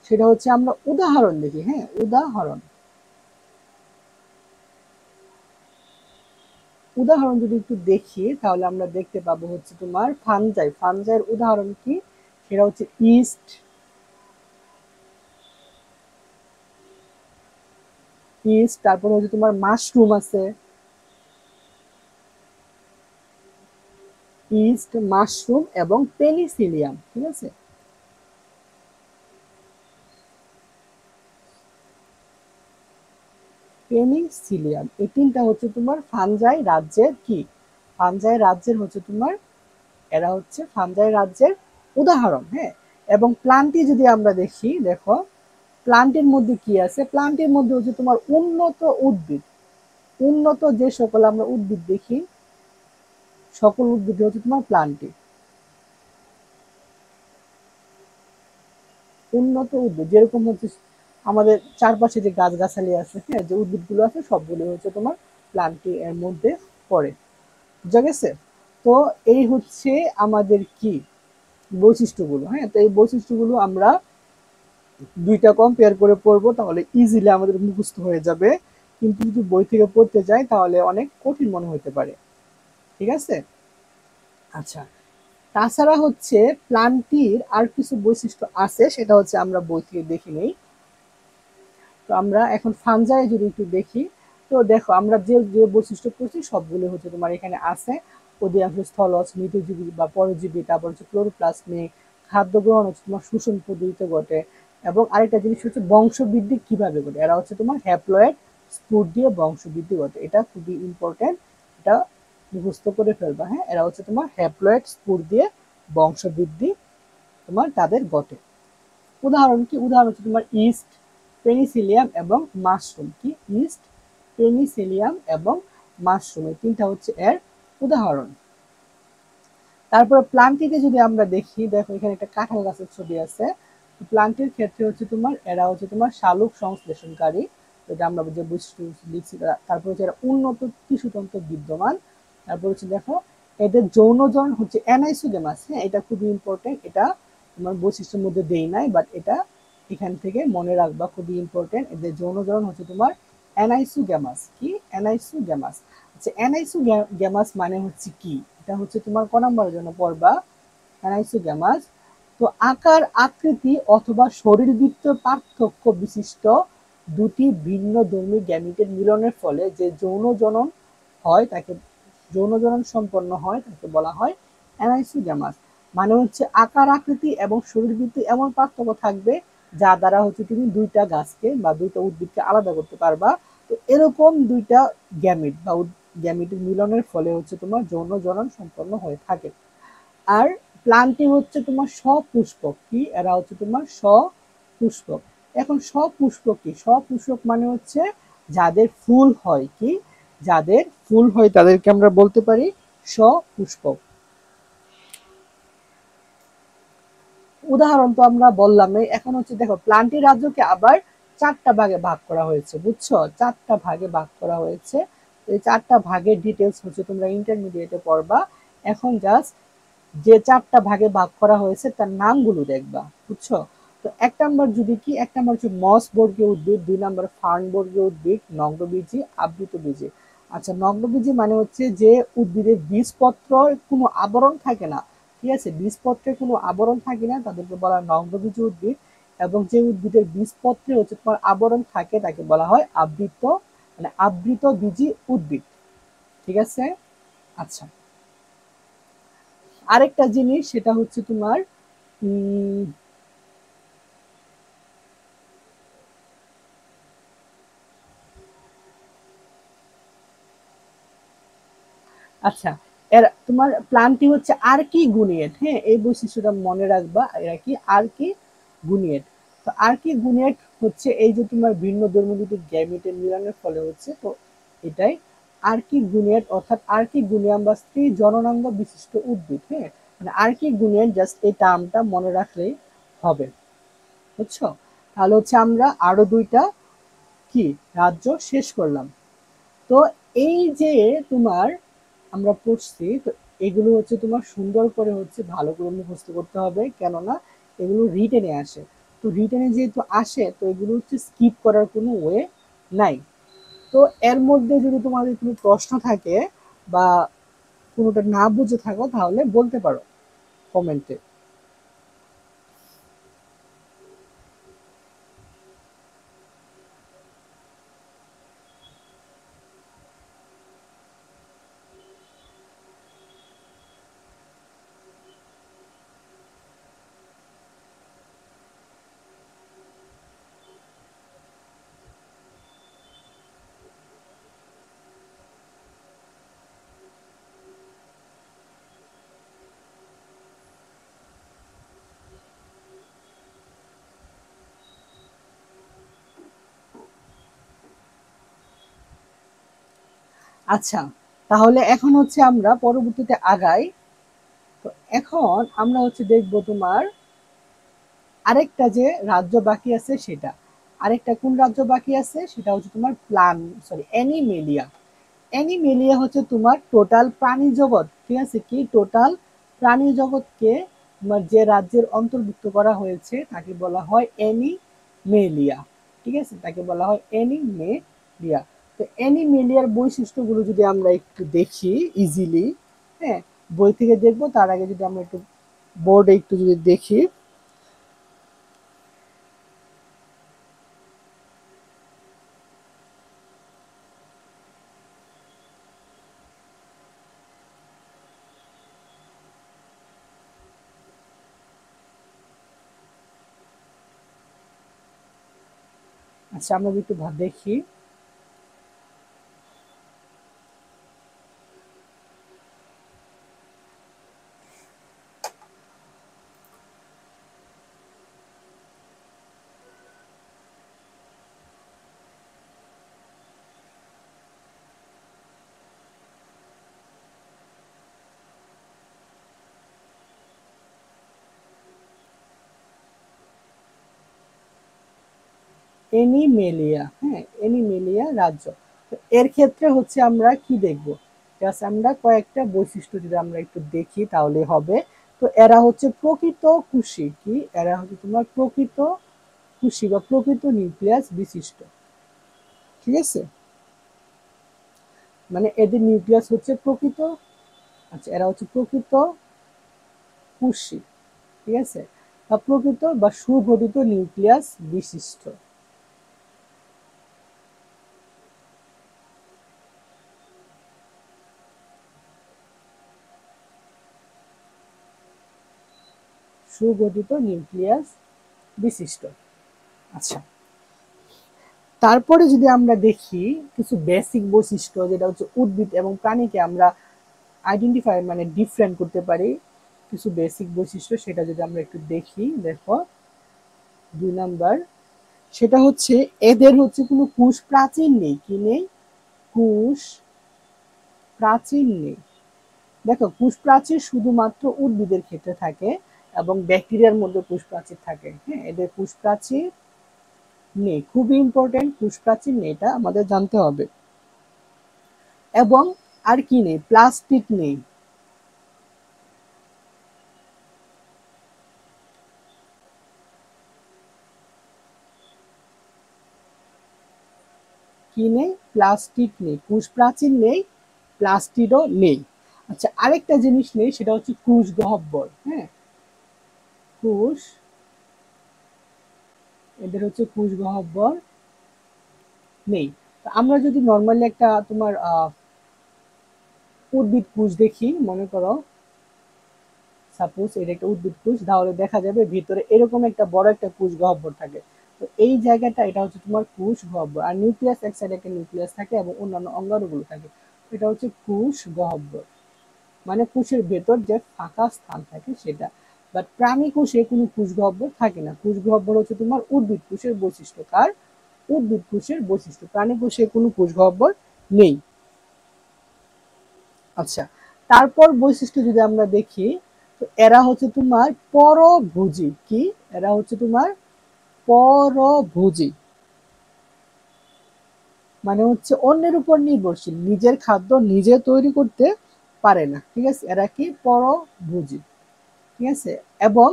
সেটা হচ্ছে আমরা উদাহরণ দেখি। হ্যাঁ, উদাহরণ। উদাহরণ যদি একটু দেখি তাহলে আমরা দেখতে পাবো হচ্ছে তোমার ফানজাই। ফানজাইয়ের উদাহরণ কি? সেটা হচ্ছে ইস্ট, ইস্ট। তারপরে হচ্ছে তোমার মাশরুম আছে, ইস্ট, মাশরুম এবং পেনিসিলিয়াম। ঠিক আছে, পেনিসিলিয়াম, এই তিনটা হচ্ছে তোমার ফানজাই রাজ্যের কি, ফানজাই রাজ্যের হচ্ছে তোমার, এরা হচ্ছে ফানজাই রাজ্যের উদাহরণ। হ্যাঁ, এবং প্লান্টি যদি আমরা দেখি, দেখো প্লান্টের মধ্যে কি আছে, প্লান্টের মধ্যে হচ্ছে তোমার উন্নত উদ্ভিদ। উন্নত যে সকল আমরা উদ্ভিদ দেখি, সকল উদ্ভিদ হচ্ছে তোমার প্লান্টে। উন্নত উদ্ভিদ যেরকম হচ্ছে আমাদের চারপাশে যে গাছগাছালি আছে, হ্যাঁ, যে উদ্ভিদগুলো আছে সবগুলো হচ্ছে তোমার প্লান্টে এর মধ্যে পড়ে। বুঝা গেছে? তো এই হচ্ছে আমাদের কি বৈশিষ্ট্যগুলো। হ্যাঁ, তো এই বৈশিষ্ট্যগুলো আমরা দুইটা কম্পেয়ার করে পড়বো, তাহলে ইজিলি আমাদের মুখস্থ হয়ে যাবে। কিন্তু যদি বই থেকে পড়তে যাই তাহলে অনেক কঠিন মনে হতে পারে। ঠিক আছে, আচ্ছা। তাছাড়া হচ্ছে প্লান্টির আর কিছু বৈশিষ্ট্য আছে, সেটা হচ্ছে আমরা বই থেকে দেখে নেই। তো আমরা এখন ফানজাই যদি একটু দেখি, তো দেখো আমরা যে যে বৈশিষ্ট্য পড়ছি সবগুলো হচ্ছে তোমার এখানে আছে। অধিকাংশ স্থলজ, মৃতজীবী বা পরজীবী, তারপর হচ্ছে ক্লোরোপ্লাস্ট নেই, খাদ্য গ্রহণ হচ্ছে তোমার শোষণ পদ্ধতিতে ঘটে। এবং আরেকটা জিনিস হচ্ছে বংশবৃদ্ধি কিভাবে ঘটে, এরা হচ্ছে তোমার হ্যাপ্লয়েড স্পুর দিয়ে বংশবৃদ্ধি ঘটে। এটা খুবই ইম্পর্টেন্ট, এটা মুখস্থ করে ফেলবা। হ্যাঁ, এরা হচ্ছে তোমার হ্যাপ্লয়েড স্পুর দিয়ে বংশবৃদ্ধি তোমার তাদের ঘটে। উদাহরণ কি? উদাহরণ হচ্ছে তোমার ইস্ট, পেনিসিলিয়াম এবং মাশরুম। কি? ইস্ট, পেনিসিলিয়াম এবং মাশরুম, এই তিনটা হচ্ছে এর উদাহরণ। তারপর প্লান্টিতে যদি আমরা দেখি, দেখো এখানে একটা কাঁঠাল গাছের ছবি আছে। প্লান্টের ক্ষেত্রে হচ্ছে তোমার এরা হচ্ছে তোমার শালুক সংশ্লেষণকারী, যেটা আমরা যে বৈশিষ্ট্য লিখছি। তারপর হচ্ছে এরা উন্নত টিস্যুতন্ত্র বিদ্যমান। তারপর হচ্ছে দেখো এদের যৌনজন হচ্ছে অ্যানাইসোগেমাস। হ্যাঁ, এটা খুবই ইম্পর্টেন্ট, এটা তোমার বৈশিষ্ট্যের মধ্যে দেই নাই, বাট এটা এখান থেকে মনে রাখবা, খুবই ইম্পর্টেন্ট। এদের যৌনজন হচ্ছে তোমার অ্যানাইসোগেমাস। কি? অ্যানাইসোগেমাস। আচ্ছা, অ্যানাইসোগেমাস মানে হচ্ছে কি? এটা হচ্ছে তোমার ক নম্বরের জন্য পড়বা, অ্যানাইসোগেমাস। তো আকার, আকৃতি অথবা শরীরবৃত্তীয় পার্থক্য বিশিষ্ট দুটি ভিন্ন ধর্মী গ্যামিটের মিলনের ফলে যে যৌন জনন হয় তাকে, যৌন জনন সম্পন্ন হয় তাকে বলা হয় অ্যানাইসোগেমাস। মানে হচ্ছে আকার, আকৃতি এবং শরীরবৃত্তি এমন পার্থক্য থাকবে যা দ্বারা হচ্ছে তুমি দুইটা গাছকে বা দুইটা উদ্ভিদকে আলাদা করতে পারবা। তো এরকম দুইটা গ্যামিট বা গ্যামিটের মিলনের ফলে হচ্ছে তোমার যৌন জনন সম্পন্ন হয়ে থাকে। আর প্লান্টে হচ্ছে তোমার সপুষ্পক। কি? এরা হচ্ছে তোমার সপুষ্পক। এখন সপুষ্পক কি? সপুষ্পক মানে হচ্ছে যাদের ফুল হয়। কি? যাদের ফুল হয় তাদেরকে আমরা বলতে পারি সপুষ্পক। উদাহরণ তো আমরা বললামই। এখন হচ্ছে দেখো প্লান্টের রাজ্যকে আবার চারটা ভাগে ভাগ করা হয়েছে, বুঝছো? চারটা ভাগে ভাগ করা হয়েছে। এই চারটা ভাগের ডিটেলস হচ্ছে তোমরা ইন্টারমিডিয়েটে পড়বা। এখন জাস্ট যে চারটা ভাগে ভাগ করা হয়েছে তার নামগুলো দেখবা, বুঝছো? তো এক নাম্বার যদি কি, এক নাম্বার হচ্ছে মস বর্গীয় উদ্ভিদ, দুই নাম্বার ফার্ন বর্গীয় উদ্ভিদ, নগ্নবীজি, আবৃতবীজি। আচ্ছা, নগ্নবীজি মানে হচ্ছে যে উদ্ভিদের বীজপত্র কোনো আবরণ থাকে না। ঠিক আছে, বীজপত্রে কোনো আবরণ থাকে না তাদেরকে বলা হয় নগ্নবীজি উদ্ভিদ। এবং যে উদ্ভিদের বীজপত্রে হচ্ছে তোমার আবরণ থাকে তাকে বলা হয় আবৃত, মানে আবৃত বীজি উদ্ভিদ। ঠিক আছে। আচ্ছা, আরেকটা জিনিস সেটা হচ্ছে তোমার আচ্ছা, এর তোমার প্লান্টটি হচ্ছে আর কি গুনিয়েট। হ্যাঁ, এই বৈশিষ্ট্যটা মনে রাখবা, এরা কি আর কি গুনিয়েট। তো আর কি গুনিয়েট হচ্ছে এই যে তোমার ভিন্ন ধর্মী দুটি গ্যামেটের মিলনের ফলে হচ্ছে, তো এটাই আর কি গুনিয়েট, অর্থাৎ আর কি গুনিয়াম বা স্ত্রী জননাঙ্গ বিশিষ্ট উদ্ভিদ। হ্যাঁ, মানে আর কি গুনিয়েট, জাস্ট এই টার্মটা মনে রাখলেই হবে, বুঝছো? তাহলে হচ্ছে আমরা আরো দুইটা কি রাজ্য শেষ করলাম। তো এই যে তোমার আমরা পড়ছি, তো এগুলো হচ্ছে তোমার সুন্দর করে হচ্ছে ভালো করে মুখস্থ করতে হবে, কেননা এগুলো রিটেনে আসে। তো রিটেনে যেহেতু আসে, তো এগুলো হচ্ছে স্কিপ করার কোনো ওয়ে নাই। তো এর মধ্যে যদি তোমাদের কোনো প্রশ্ন থাকে বা কোনোটা না বুঝে থাকো তাহলে বলতে পারো কমেন্টে। আচ্ছা, তাহলে এখন হচ্ছে আমরা পরবর্তীতে আগাই। তো এখন আমরা হচ্ছে দেখবো তোমার আরেকটা যে রাজ্য বাকি আছে সেটা। আরেকটা কোন রাজ্য বাকি আছে সেটা হচ্ছে তোমার অ্যানিমেলিয়া। অ্যানিমেলিয়া হচ্ছে তোমার টোটাল প্রাণী জগৎ। ঠিক আছে, কি টোটাল প্রাণী জগৎকে তোমার যে রাজ্যের অন্তর্ভুক্ত করা হয়েছে তাকে বলা হয় অ্যানিমেলিয়া। ঠিক আছে, তাকে বলা হয় অ্যানিমেলিয়া। তো অ্যানিমেলিয়ার বৈশিষ্ট্যগুলো যদি আমরা একটু দেখি ইজিলি, হ্যাঁ, বই থেকে দেখবো তার আগে যদি আমরা একটু বোর্ডে একটু যদি দেখি। আচ্ছা, আমরা একটু দেখি। এনিমেলিয়া, হ্যাঁ, এনিমেলিয়া রাজ্য। তো এর ক্ষেত্রে হচ্ছে আমরা কি দেখব, জাস্ট আমরা কয়েকটা বৈশিষ্ট্য যদি আমরা একটু দেখি তাহলে হবে। তো এরা হচ্ছে প্রকৃত কুশি, কি এরা হচ্ছে তোমার প্রকৃত কুশি বা প্রকৃত নিউক্লিয়াস বিশিষ্ট, ঠিক আছে, মানে এদের নিউক্লিয়াস হচ্ছে প্রকৃত, আচ্ছা এরা হচ্ছে প্রকৃত কুশি, ঠিক আছে, বা প্রকৃত বা সুগঠিত নিউক্লিয়াস বিশিষ্ট। সুগঠিত নিউক্লিয়াস বিশিষ্ট। আচ্ছা, তারপরে যদি আমরা দেখি কিছু বেসিক বৈশিষ্ট্য, যেটা হচ্ছে উদ্ভিদ এবং প্রাণীকে আমরা আইডেন্টিফাই মানে ডিফারেন্ট করতে পারি, কিছু বেসিক বৈশিষ্ট্য, সেটা যদি আমরা একটু দেখি, দেখো 2 নাম্বার, সেটা হচ্ছে এদের হচ্ছে কোনো কোষ প্রাচীর নেই, কি নেই, কোষ প্রাচীর নেই। দেখো কোষ প্রাচীর শুধুমাত্র উদ্ভিদের ক্ষেত্রে থাকে এবং ব্যাকটেরিয়ার মধ্যে কোষ প্রাচীর থাকে, হ্যাঁ, এদের কোষ প্রাচীর নেই, খুবই ইম্পর্টেন্ট, কোষ প্রাচীর নেই, এটা আমাদের জানতে হবে। এবং আর কি নেই, প্লাস্টিক নেই, কি নেই, প্লাস্টিক নেই, কোষ প্রাচীর নেই, প্লাস্টিডও নেই। আচ্ছা, আরেকটা জিনিস নেই, সেটা হচ্ছে কোষ গহ্বর, হ্যাঁ, কোষ, এদের হচ্ছে কোষ গহ্বর নেই। আমরা যদি নর্মালি একটা তোমার উদ্ভিদ কোষ দেখি, মনে করো সাপোজ এটা একটা উদ্ভিদ কোষ, তাহলে দেখা যাবে ভিতরে এরকম একটা বড় একটা কোষ গহ্বর থাকে। তো এই জায়গাটা এটা হচ্ছে তোমার কোষ গহ্বর, আর নিউক্লিয়াস এক সাইডে একটা নিউক্লিয়াস থাকে এবং অন্যান্য অঙ্গাণুগুলো থাকে, এটা হচ্ছে কোষ গহ্বর, মানে কোষের ভেতর যে ফাঁকা স্থান থাকে সেটা। বাট প্রাণী কোষে কোনো কোষ গহ্বর থাকে না, কোষ গহ্বর হচ্ছে তোমার উদ্ভিদ কোষের বৈশিষ্ট্য, কার, উদ্ভিদ কোষের বৈশিষ্ট্য, প্রাণী কোষে কোনো কোষ গহ্বর নেই। আচ্ছা, তারপর বৈশিষ্ট্য যদি আমরা দেখি, তো এরা হচ্ছে তোমার পরভোজী, কি এরা হচ্ছে তোমার পরভোজী, মানে হচ্ছে অন্যের উপর নির্ভরশীল, নিজের খাদ্য নিজে তৈরি করতে পারে না, ঠিক আছে, এরা কি পরভোজী, ঠিক আছে। এবং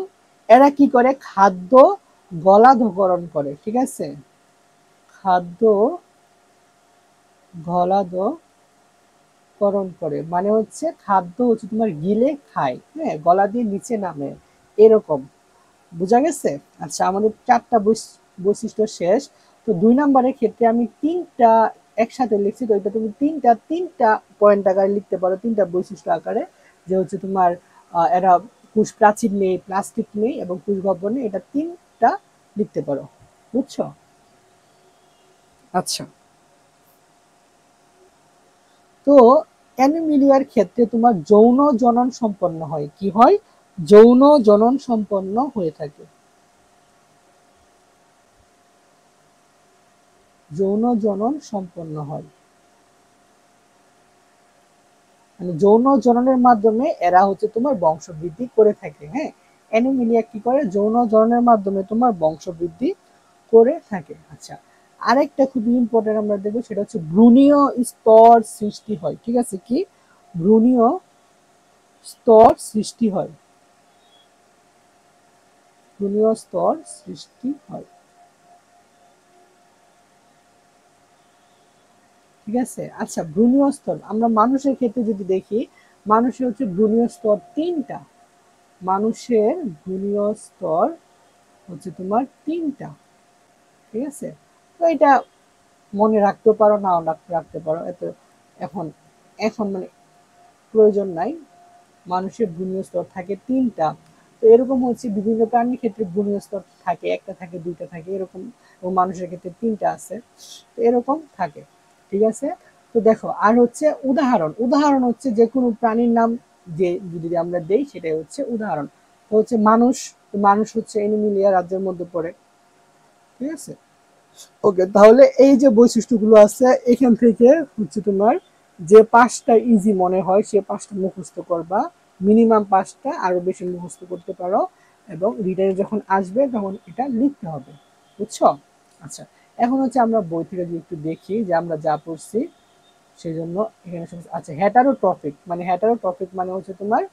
এরা কি করে, খাদ্য গলাধঃকরণ করে, ঠিক আছে, খাদ্য গলাধঃকরণ করে, মানে হচ্ছে খাদ্য হচ্ছে তোমার গিলে খায়, হ্যাঁ, গলা দিয়ে নিচে নামে, এরকম, বোঝা গেছে। আচ্ছা, আমাদের 4টা বৈশিষ্ট্য শেষ। তো 2 নাম্বারের ক্ষেত্রে আমি 3টা একসাথে লিখছি, তো এটা তুমি তিনটা তিনটা পয়েন্ট আকারে লিখতে পারো, 3টা বৈশিষ্ট্য আকারে, যে হচ্ছে তোমার এরা কোষ প্রাচীর নেই, প্লাস্টিক নেই এবং কোষ গহ্বর নেই, এটা 3টা লিখতে পারো, বুঝছো। আচ্ছা, তো অ্যানিমিলিয়ার ক্ষেত্রে তোমার যৌন জনন সম্পন্ন হয়, কি হয়, যৌন জনন সম্পন্ন হয়ে থাকে, যৌন জনন সম্পন্ন হয়, মানে যৌন জননের মাধ্যমে এরা হচ্ছে তোমার বংশবৃদ্ধি করে থাকে, হ্যাঁ, অ্যানিমিলিয়া কি করে, যৌন জননের মাধ্যমে তোমার বংশবৃদ্ধি করে থাকে। আচ্ছা, আরেকটা খুবই ইম্পর্টেন্ট আমরা দেখবো, সেটা হচ্ছে ভ্রূণীয় স্তর সৃষ্টি হয়, ঠিক আছে, কি ভ্রূণীয় স্তর সৃষ্টি হয়, ভ্রূণীয় স্তর সৃষ্টি হয়, ঠিক আছে। আচ্ছা, ভ্রূণীয় স্তর আমরা মানুষের ক্ষেত্রে যদি দেখি, মানুষের হচ্ছে ভ্রূণীয় স্তর 3টা, মানুষের ভ্রূণীয় স্তর হচ্ছে তোমার 3টা, ঠিক আছে। তো এটা মনে রাখতে পারো, নাও রাখতে পারো, এত এখন এখন মানে প্রয়োজন নাই। মানুষের ভ্রূণীয় স্তর থাকে 3টা। তো এরকম হচ্ছে বিভিন্ন প্রাণীর ক্ষেত্রে ভ্রূণীয় স্তর থাকে, একটা থাকে, 2টা থাকে, এরকম, এবং মানুষের ক্ষেত্রে 3টা আছে, তো এরকম থাকে, ঠিক আছে। তো দেখো, আর হচ্ছে উদাহরণ, উদাহরণ হচ্ছে যে কোনো প্রাণীর নাম যে যদি আমরা দেই, সেটাই হচ্ছে উদাহরণ। তো হচ্ছে মানুষ, তো মানুষ হচ্ছে এনিমিলিয়া রাজ্যের মধ্যে পড়ে, ঠিক আছে। ওকে, তাহলে এই যে বৈশিষ্ট্যগুলো আছে, এখান থেকে হচ্ছে তোমার যে 5টা ইজি মনে হয় সে 5টা মুখস্থ করবা, মিনিমাম 5টা, আরো বেশি মুখস্থ করতে পারো, এবং রিটার্নে যখন আসবে তখন এটা লিখতে হবে, বুঝছো। আচ্ছা, এখন হচ্ছে আমরা বই থেকে যদি একটু দেখি যে আমরা যা পড়ছি সেই জন্য এখানে আচ্ছা হেটারোট্রফিক মানে হেটারোট্রফিক মানে হচ্ছে তোমার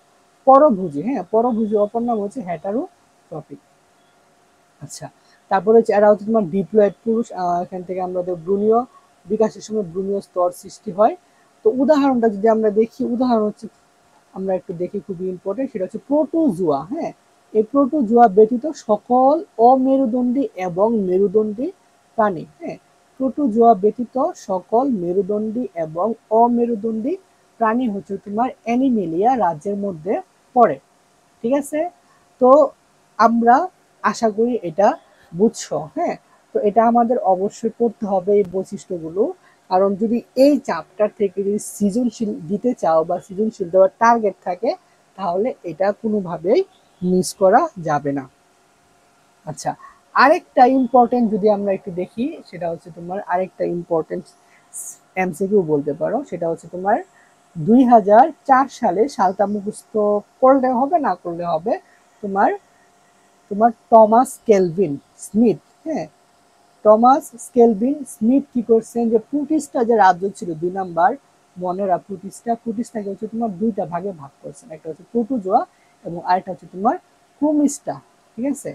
পরভুজি, হ্যাঁ পরভুজি অপর নাম হচ্ছে হেটারোট্রফিক। আচ্ছা, তারপরে হচ্ছে এরা হচ্ছে তোমার ডিপ্লয়েড পুরুষ, এখান থেকে আমাদের ভ্রূণীয় বিকাশের সময় ভ্রূণীয় স্তর সৃষ্টি হয়। তো উদাহরণটা যদি আমরা দেখি, উদাহরণ হচ্ছে আমরা একটু দেখি খুবই ইম্পর্টেন্ট, সেটা হচ্ছে প্রোটোজোয়া। হ্যাঁ, এই প্রোটোজোয়া ব্যতীত সকল অমেরুদণ্ডী এবং মেরুদণ্ডী প্রাণী, হ্যাঁ প্রোটোজোয়া ব্যতীত সকল মেরুদণ্ডী এবং অমেরুদণ্ডী প্রাণী হচ্ছে তোমার অ্যানিমেলিয়া রাজ্যের মধ্যে পড়ে। ঠিক আছে, তো আমরা আশা করি এটা বুঝছো। হ্যাঁ, তো এটা আমাদের অবশ্যই পড়তে হবে এই বৈশিষ্ট্যগুলো, কারণ যদি এই চ্যাপ্টার থেকে যদি সৃজনশীল দিতে চাও বা সৃজনশীল দেওয়ার টার্গেট থাকে তাহলে এটা কোনোভাবেই মিস করা যাবে না। আচ্ছা, আরেকটা ইম্পর্টেন্ট যদি আমরা একটু দেখি, সেটা হচ্ছে তোমার আরেকটা ইম্পর্টেন্ট এমসিকিউ বলতে পারো, সেটা হচ্ছে তোমার 2004 সালটা মুখস্থ করলে হবে না করলে হবে তোমার তোমার টমাস কেলভিন স্মিথ। হ্যাঁ, টমাস কেলভিন স্মিথ কি করছেন যে প্রুটিস্টা যে রাজ্য ছিল 2 নাম্বার মনেরা প্রুটিস্টাকে হচ্ছে তোমার দুইটা ভাগে ভাগ করছেন, একটা হচ্ছে প্রোটোজোয়া এবং আরেকটা হচ্ছে তোমার ক্রোমিস্টা। ঠিক আছে,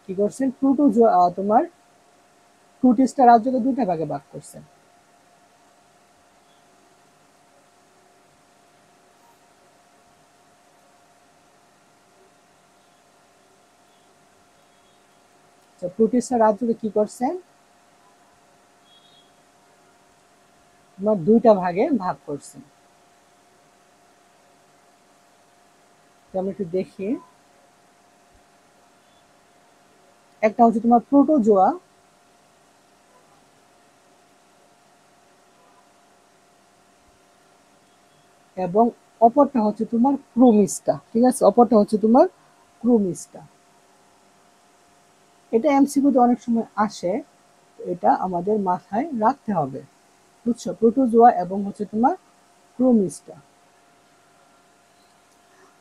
কি করছেন প্রোটোজোয়া তোমার প্রুটিস্টা রাজ্যকে দুইটা ভাগে ভাগ করছেন। প্রুটিস্টা রাজ্যকে কি করছেন তোমার দুইটা ভাগে ভাগ করছেন। তো আমরা একটু দেখি, একটা হচ্ছে তোমার প্রোটোজোয়া এবং অপরটা হচ্ছে তোমার ক্রোমিস্টা। ঠিক আছে, অপরটা হচ্ছে তোমার ক্রোমিস্টা। এটা এমসিকিউতে অনেক সময় আসে, এটা আমাদের মাথায় রাখতে হবে, বুঝছো, প্রোটোজোয়া এবং হচ্ছে তোমার ক্রোমিস্টা।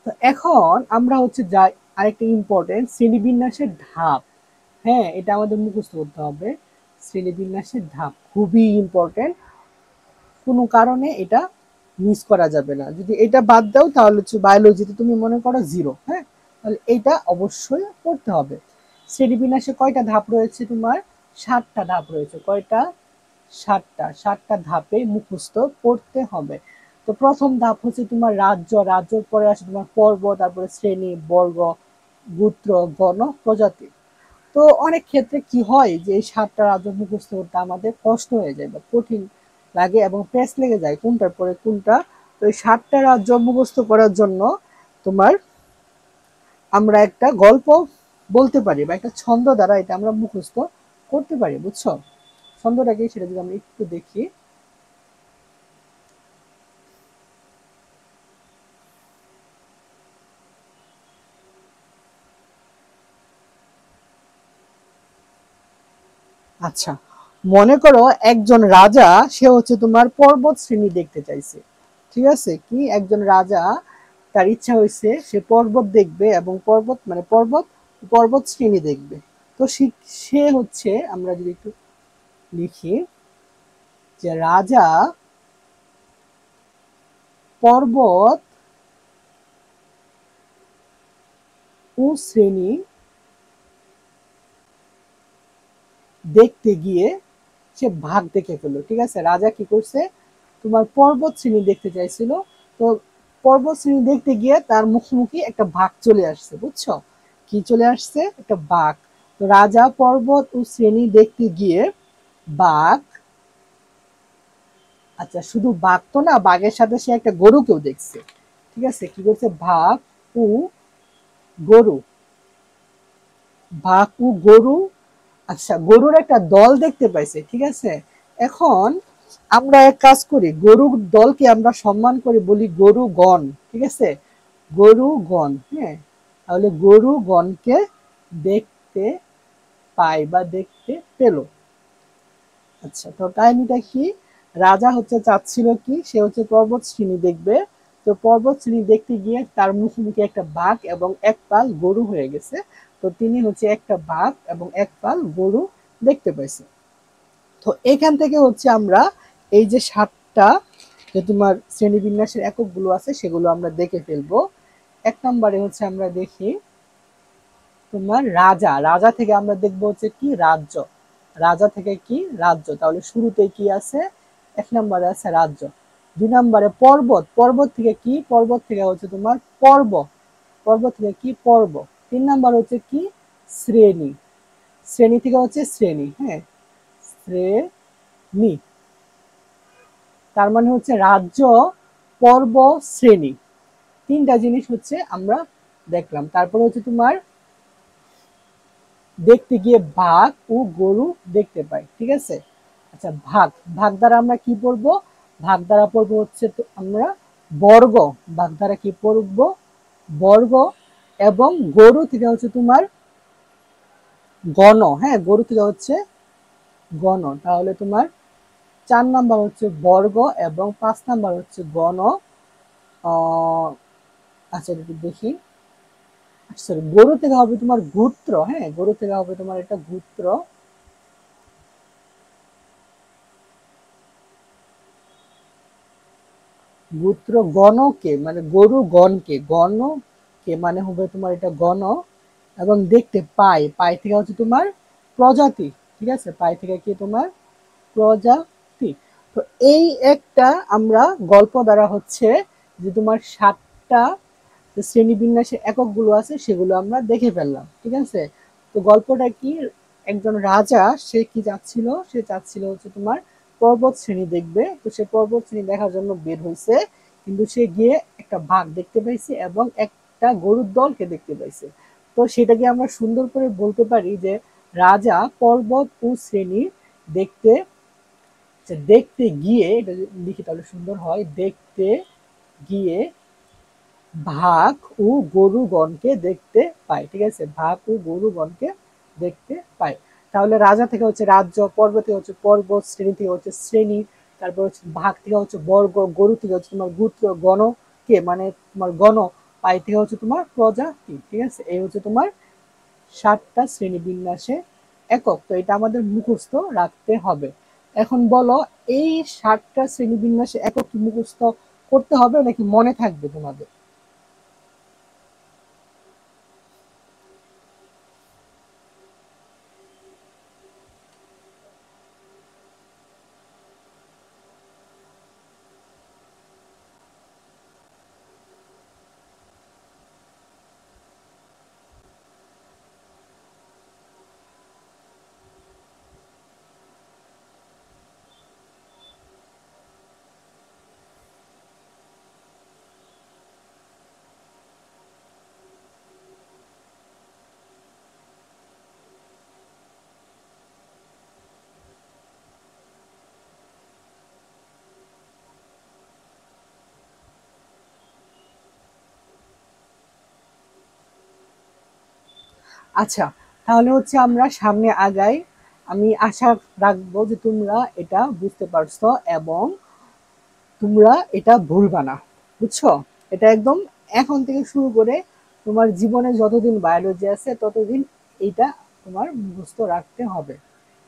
তো এখন আমরা হচ্ছে যাই আরেকটা ইম্পর্টেন্ট শ্রেণীবিন্যাসের ধাপ। হ্যাঁ, এটা আমাদের মুখস্থ করতে হবে, শ্রেণীবিন্যাসের ধাপ খুবই ইম্পর্টেন্ট, কোনো কারণে এটা মিস করা যাবে না। যদি এটা বাদ দাও তাহলে হচ্ছে বায়োলজিতে তুমি মনে করো 0। হ্যাঁ, তাহলে এটা অবশ্যই পড়তে হবে। শ্রেণীবিন্যাসে কয়টা ধাপ রয়েছে তোমার? 7টা ধাপ রয়েছে। কয়টা? 7টা ধাপে মুখস্থ করতে হবে। তো প্রথম ধাপ হচ্ছে তোমার রাজ্য, রাজ্যর পরে আসে তোমার পর্ব, তারপরে শ্রেণী, বর্গ, গোত্র, গণ, প্রজাতি। তো অনেক ক্ষেত্রে কি হয় যে এই 7টা রাজ্য মুখস্থ করতে আমাদের কষ্ট হয়ে যায় বা কঠিন লাগে এবং প্রেস লেগে যায় কোনটার পরে কোনটা। তো এই 7টা রাজ্য মুখস্থ করার জন্য তোমার আমরা একটা গল্প বলতে পারি বা একটা ছন্দ দ্বারা এটা আমরা মুখস্থ করতে পারি, বুঝছো। ছন্দটাকে সেটা যদি আমরা একটু দেখি, আচ্ছা মনে করো একজন রাজা, সে হচ্ছে তোমার পর্বত শ্রেণী দেখতে চাইছে। ঠিক আছে, কি একজন রাজা তার ইচ্ছা হয়েছে সে পর্বত দেখবে এবং পর্বত মানে পর্বত পর্বত শ্রেণী দেখবে। তো সে হচ্ছে আমরা যদি একটু লিখি যে রাজা পর্বত ও শ্রেণী দেখতে গিয়ে সে ভাগ দেখে ফেললো। ঠিক আছে, রাজা কি করছে তোমার পর্বত শ্রেণী দেখতে চাইছিল, তো পর্বত শ্রেণী দেখতে গিয়ে তার মুখোমুখি একটা বাঘ চলে আসছে, বুঝছো, কি চলে আসছে একটা বাঘ। তো রাজা পর্বত ও শ্রেণী দেখতে গিয়ে বাঘ, আচ্ছা শুধু বাঘ তো না, বাঘের সাথে সে একটা গরুকেও দেখছে। ঠিক আছে, কি করছে বাঘ ও গরু, বাঘ ও গরু, আচ্ছা গরুর একটা দল দেখতে পাইছে। ঠিক আছে, এখন আমরা এক কাজ করি, গরুর দলকে আমরা সম্মান করে বলি গরু গণ। ঠিক আছে, গরু গণ। হ্যাঁ, তাহলে গরু গণকে দেখতে পাই বা দেখতে পেল। আচ্ছা, তো কাহিনীটা কি, রাজা হচ্ছে চাচ্ছিল কি সে হচ্ছে পর্বত শ্রেণী দেখবে, তো পর্বত শ্রেণী দেখতে গিয়ে তার মুখোমুখি একটা বাঘ এবং এক পাল গরু হয়ে গেছে। তো তিনি হচ্ছে একটা বাঘ এবং এক পাল গরু দেখতে পাইছে। তো এখান থেকে হচ্ছে আমরা এই যে 7টা যে তোমার শ্রেণীবিন্যাসের এককগুলো আছে সেগুলো আমরা দেখে ফেলবো। 1 নম্বরে হচ্ছে আমরা দেখি তোমার রাজা। রাজা থেকে আমরা দেখবো হচ্ছে কি রাজ্য। রাজা থেকে কি রাজ্য। তাহলে শুরুতে কি আছে? 1 নম্বরে আছে রাজ্য। 2 নম্বরে পর্বত। পর্বত থেকে কি? পর্বত থেকে হচ্ছে তোমার পর্ব। পর্বত থেকে কি? পর্ব। 3 নম্বর হচ্ছে কি? শ্রেণী। শ্রেণী থেকে হচ্ছে শ্রেণী। হ্যাঁ, শ্রেণী। তার মানে হচ্ছে রাজ্য, পর্ব, শ্রেণী। 3টা জিনিস হচ্ছে আমরা দেখলাম। তারপরে হচ্ছে তোমার দেখতে গিয়ে বাঘ ও গরু দেখতে পাই। ঠিক আছে? আচ্ছা, ভাগ। ভাগ দ্বারা আমরা কি পড়বো? ভাগ দ্বারা পড়বো হচ্ছে আমরা বর্গ। ভাগ দ্বারা কি পড়বো? বর্গ। এবং গরু থেকে হচ্ছে তোমার গণ। হ্যাঁ, গরু থেকে হচ্ছে গণ। তাহলে তোমার 4 নাম্বার হচ্ছে বর্গ এবং 5 নাম্বার হচ্ছে গণ। আচ্ছা, একটু দেখি। সরি, গরু থেকে হবে তোমার গোত্র। হ্যাঁ, গরু থেকে হবে তোমার এটা গোত্র। গোত্র গণকে মানে গরু গণকে, গণকে মানে হবে তোমার এটা গণ। এবং দেখতে পাই। পাই থেকে হচ্ছে তোমার প্রজাতি। ঠিক আছে? পাই থেকে কি তোমার প্রজাতি। তো এই একটা আমরা গল্প দ্বারা হচ্ছে যে তোমার 7টা শ্রেণীবিন্যাসের এককগুলো আছে সেগুলো আমরা দেখে ফেললাম। ঠিক আছে? তো গল্পটা কি? একজন রাজা, সে কি চাচ্ছিল? সে চাচ্ছিল হচ্ছে তোমার পর্বত শ্রেণী দেখবে। তো সে পর্বত শ্রেণী দেখার জন্য বের হয়েছে, কিন্তু সে গিয়ে একটা বাঘ দেখতে পাইছে এবং একটা গরুর দলকে দেখতে পাইছে। তো সেটাকে আমরা সুন্দর করে বলতে পারি যে রাজা পর্বত ও শ্রেণী দেখতে দেখতে গিয়ে, এটা লিখি তাহলে সুন্দর হয়, দেখতে গিয়ে ভাগ ও গরুগণকে দেখতে পায়। ঠিক আছে? ভাগ ও গরুগণকে দেখতে পায়। তাহলে রাজা থেকে হচ্ছে রাজ্য, পর্ব থেকে হচ্ছে পর্বত, শ্রেণী থেকে হচ্ছে শ্রেণী, তারপর হচ্ছে ভাগ থেকে হচ্ছে বর্গ, গরু থেকে হচ্ছে তোমার গোত্র, গণকে মানে তোমার গণ, পাই থেকে হচ্ছে তোমার প্রজাতি। ঠিক আছে? এই হচ্ছে তোমার 7টা শ্রেণীবিন্যাসে একক। তো এটা আমাদের মুখস্থ রাখতে হবে। এখন বলো, এই 7টা শ্রেণীবিন্যাসে একক কি মুখস্থ করতে হবে নাকি মনে থাকবে তোমাদের? আচ্ছা, তাহলে হচ্ছে আমরা সামনে আগাই। আমি আশা রাখবো যে তোমরা এটা বুঝতে পারছো এবং তোমরা এটা ভুলবা না। বুঝছো? এটা একদম এখন থেকে শুরু করে তোমার জীবনে যতদিন বায়োলজি আছে ততদিন এইটা তোমার মুখস্থ রাখতে হবে।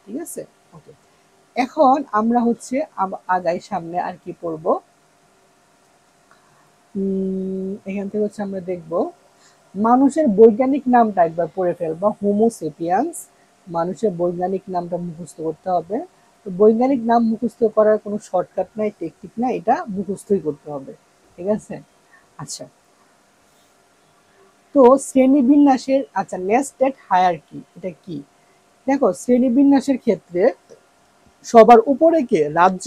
ঠিক আছে? ওকে। এখন আমরা হচ্ছে আগাই সামনে আর কি পড়বো। এখান থেকে হচ্ছে আমরা দেখবো মানুষের বৈজ্ঞানিক নামটা একবার পড়ে ফেলবো, হোমো সেপিয়ান্স। মানুষের বৈজ্ঞানিক নামটা মুখস্থ করতে হবে। তো বৈজ্ঞানিক নাম মুখস্থ করার কোনো শর্টকাট নাই, টেকনিক নাই, এটা মুখস্থই করতে হবে। ঠিক আছে? আচ্ছা, তো শ্রেণীবিন্যাসের আচ্ছা নেস্টেড হায়ারার্কি এটা কি? দেখো, শ্রেণীবিন্যাসের ক্ষেত্রে সবার উপরে কে? রাজ্য,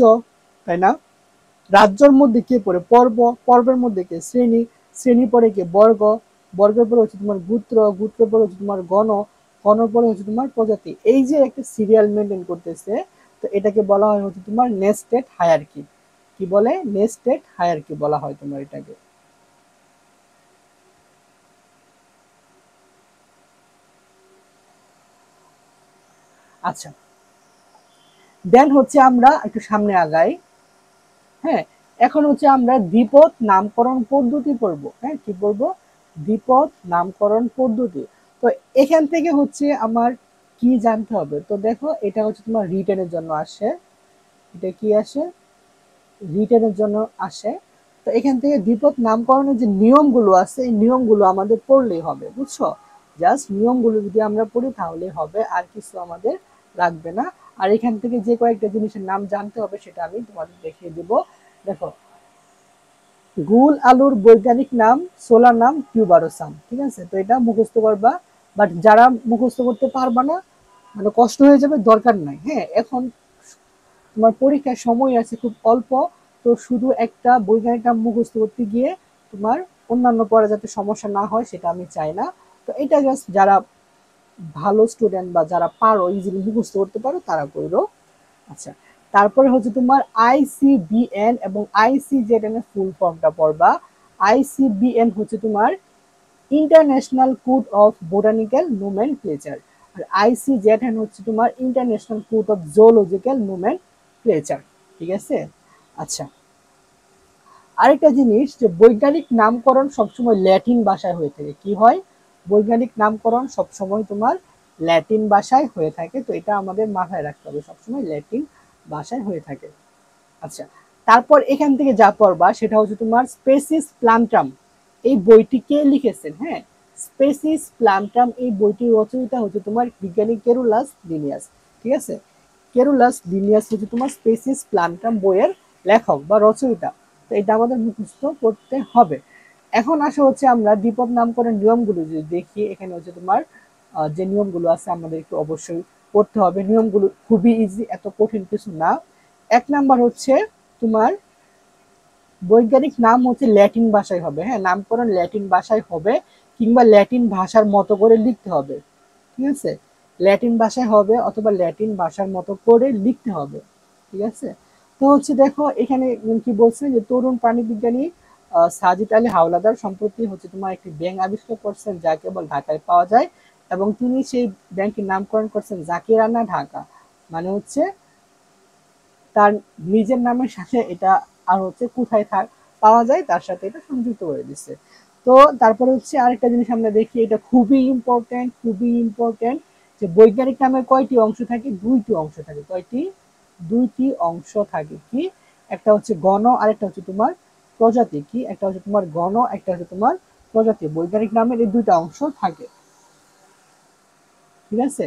তাই না? রাজ্যর মধ্যে কে পড়ে? পর্ব। পর্বের মধ্যে কে? শ্রেণী। শ্রেণীর পরে কে? বর্গ। বর্গের পরে হচ্ছে তোমার গোত্র। গোত্রের পরে হচ্ছে তোমার গণ। গণর পরে হচ্ছে তোমার প্রজাতি। এই যে একটা সিরিয়াল মেনটেন করতেছে, তো এটাকে বলা হয় হচ্ছে তোমার নেস্টেড হায়ারার্কি। কি বলে? নেস্টেড হায়ারার্কি বলা হয় তোমার এটাকে। আচ্ছা, দেন হচ্ছে আমরা একটু সামনে আগাই। হ্যাঁ, এখন হচ্ছে আমরা দ্বিপদ নামকরণ পদ্ধতি পড়বো। হ্যাঁ, কি পড়বো? দ্বিপদ নামকরণ পদ্ধতি। তো এখান থেকে হচ্ছে আমার কি জানতে হবে? তো দেখো এটা হচ্ছে তোমার রিটেনের জন্য আসে। এটা কি আসে? রিটেনের জন্য আসে। তো এখান থেকে বিপদ নামকরণের যে নিয়মগুলো আছে এই নিয়মগুলো আমাদের পড়লেই হবে, বুঝছো? জাস্ট নিয়মগুলো যদি আমরা পড়ি তাহলেই হবে, আর কিছু আমাদের লাগবে না। আর এখান থেকে যে কয়েকটা জিনিসের নাম জানতে হবে সেটা আমি তোমাদের দেখিয়ে দেব। দেখো, গুল আলুর বৈজ্ঞানিক নাম, সোলার নাম টিউবারোসাম। ঠিক আছে, তো এটা মুখস্থ করবা। বাট যারা মুখস্থ করতে পারবা না, মানে কষ্ট হয়ে যাবে, দরকার নাই। হ্যাঁ, এখন তোমার পরীক্ষার সময় আছে খুব অল্প, তো শুধু একটা বৈজ্ঞানিক নাম মুখস্থ করতে গিয়ে তোমার অন্যান্য পড়া যাতে সমস্যা না হয় সেটা আমি চাই না। তো এটা জাস্ট যারা ভালো স্টুডেন্ট বা যারা পারো, ইজিলি মুখস্থ করতে পারো, তারা করো। আচ্ছা, তারপরে হচ্ছে তোমার আইসিবিএন এবং আইসিজেডএন এর ফুল ফর্মটা পড়বা। আইসিবিএন হচ্ছে তোমার international code of botanical nomenclature, আর আইসিজেডএন হচ্ছে তোমার international code of zoological nomenclature. ঠিক আছে। আচ্ছা, আরেকটা জিনিস, যে বৈজ্ঞানিক নামকরণ সবসময় ল্যাটিন ভাষায় হয়ে থাকে। কি হয়? বৈজ্ঞানিক নামকরণ সবসময় তোমার ল্যাটিন ভাষায় হয়ে থাকে, তো এটা আমাদের মাথায় রাখতে হবে, সবসময় ল্যাটিন ভাষায় হয়ে থাকে। আচ্ছা, তারপর এখান থেকে যা পড়বা সেটা হচ্ছে তোমার স্পেসিস প্লান্টাম। এই বইটি কে লিখেছেন? হ্যাঁ, স্পেসিস প্লান্টাম এই বইটির রচয়িতা হচ্ছে তোমার বিজ্ঞানী কেরুলাস লিনিয়াস। ঠিক আছে, কেরুলাস লিনিয়াস হচ্ছে তোমার স্পেসিস প্লান্টাম বইয়ের লেখক বা রচয়িতা। তো এটা আমাদের মুখস্থ করতে হবে। এখন আসা হচ্ছে আমরা দ্বিপদ নামকরণের নিয়মগুলো যদি দেখি, এখানে হচ্ছে তোমার যে নিয়মগুলো আছে আমাদের একটু অবশ্যই পড়তে হবে। নিয়মগুলো খুবই ইজি, এত কঠিন কিছু না। এক নাম্বার হচ্ছে তোমার বৈজ্ঞানিক নাম হচ্ছে ল্যাটিন ভাষায় হবে। হ্যাঁ, নামকরণ ল্যাটিন ভাষায় হবে, কিংবা ল্যাটিন ভাষার মতো করে লিখতে হবে। ঠিক আছে, ল্যাটিন ভাষায় হবে অথবা ল্যাটিন ভাষার মতো করে লিখতে হবে। ঠিক আছে, তো হচ্ছে দেখো এখানে কি বলছে, যে তরুণ প্রাণীবিজ্ঞানী সাজিদ আলী হাওলাদার সম্প্রতি হচ্ছে তোমার একটি ব্যাঙ আবিষ্কার করছেন যা কেবল ঢাকায় পাওয়া যায়, এবং তিনি সেই ব্যাংকটির নামকরণ করছেন জাকিরানা ঢাকা। মানে হচ্ছে তার নিজের নামের সাথে এটা, আর হচ্ছে কোথায় পাওয়া যায় তার সাথে এটা সংযুক্ত করে দিচ্ছে। তো তারপরে হচ্ছে আরেকটা জিনিস আমরা দেখি, এটা খুবই ইম্পর্টেন্ট, খুবই ইম্পর্টেন্ট, যে বৈজ্ঞানিক নামের কয়টি অংশ থাকে? দুইটি অংশ থাকে। কয়টি? দুইটি অংশ থাকে। কি? একটা হচ্ছে গণ, আর একটা হচ্ছে তোমার প্রজাতি। কি? একটা হচ্ছে তোমার গণ, একটা হচ্ছে তোমার প্রজাতি। বৈজ্ঞানিক নামের এই দুইটা অংশ থাকে। ঠিক আছে।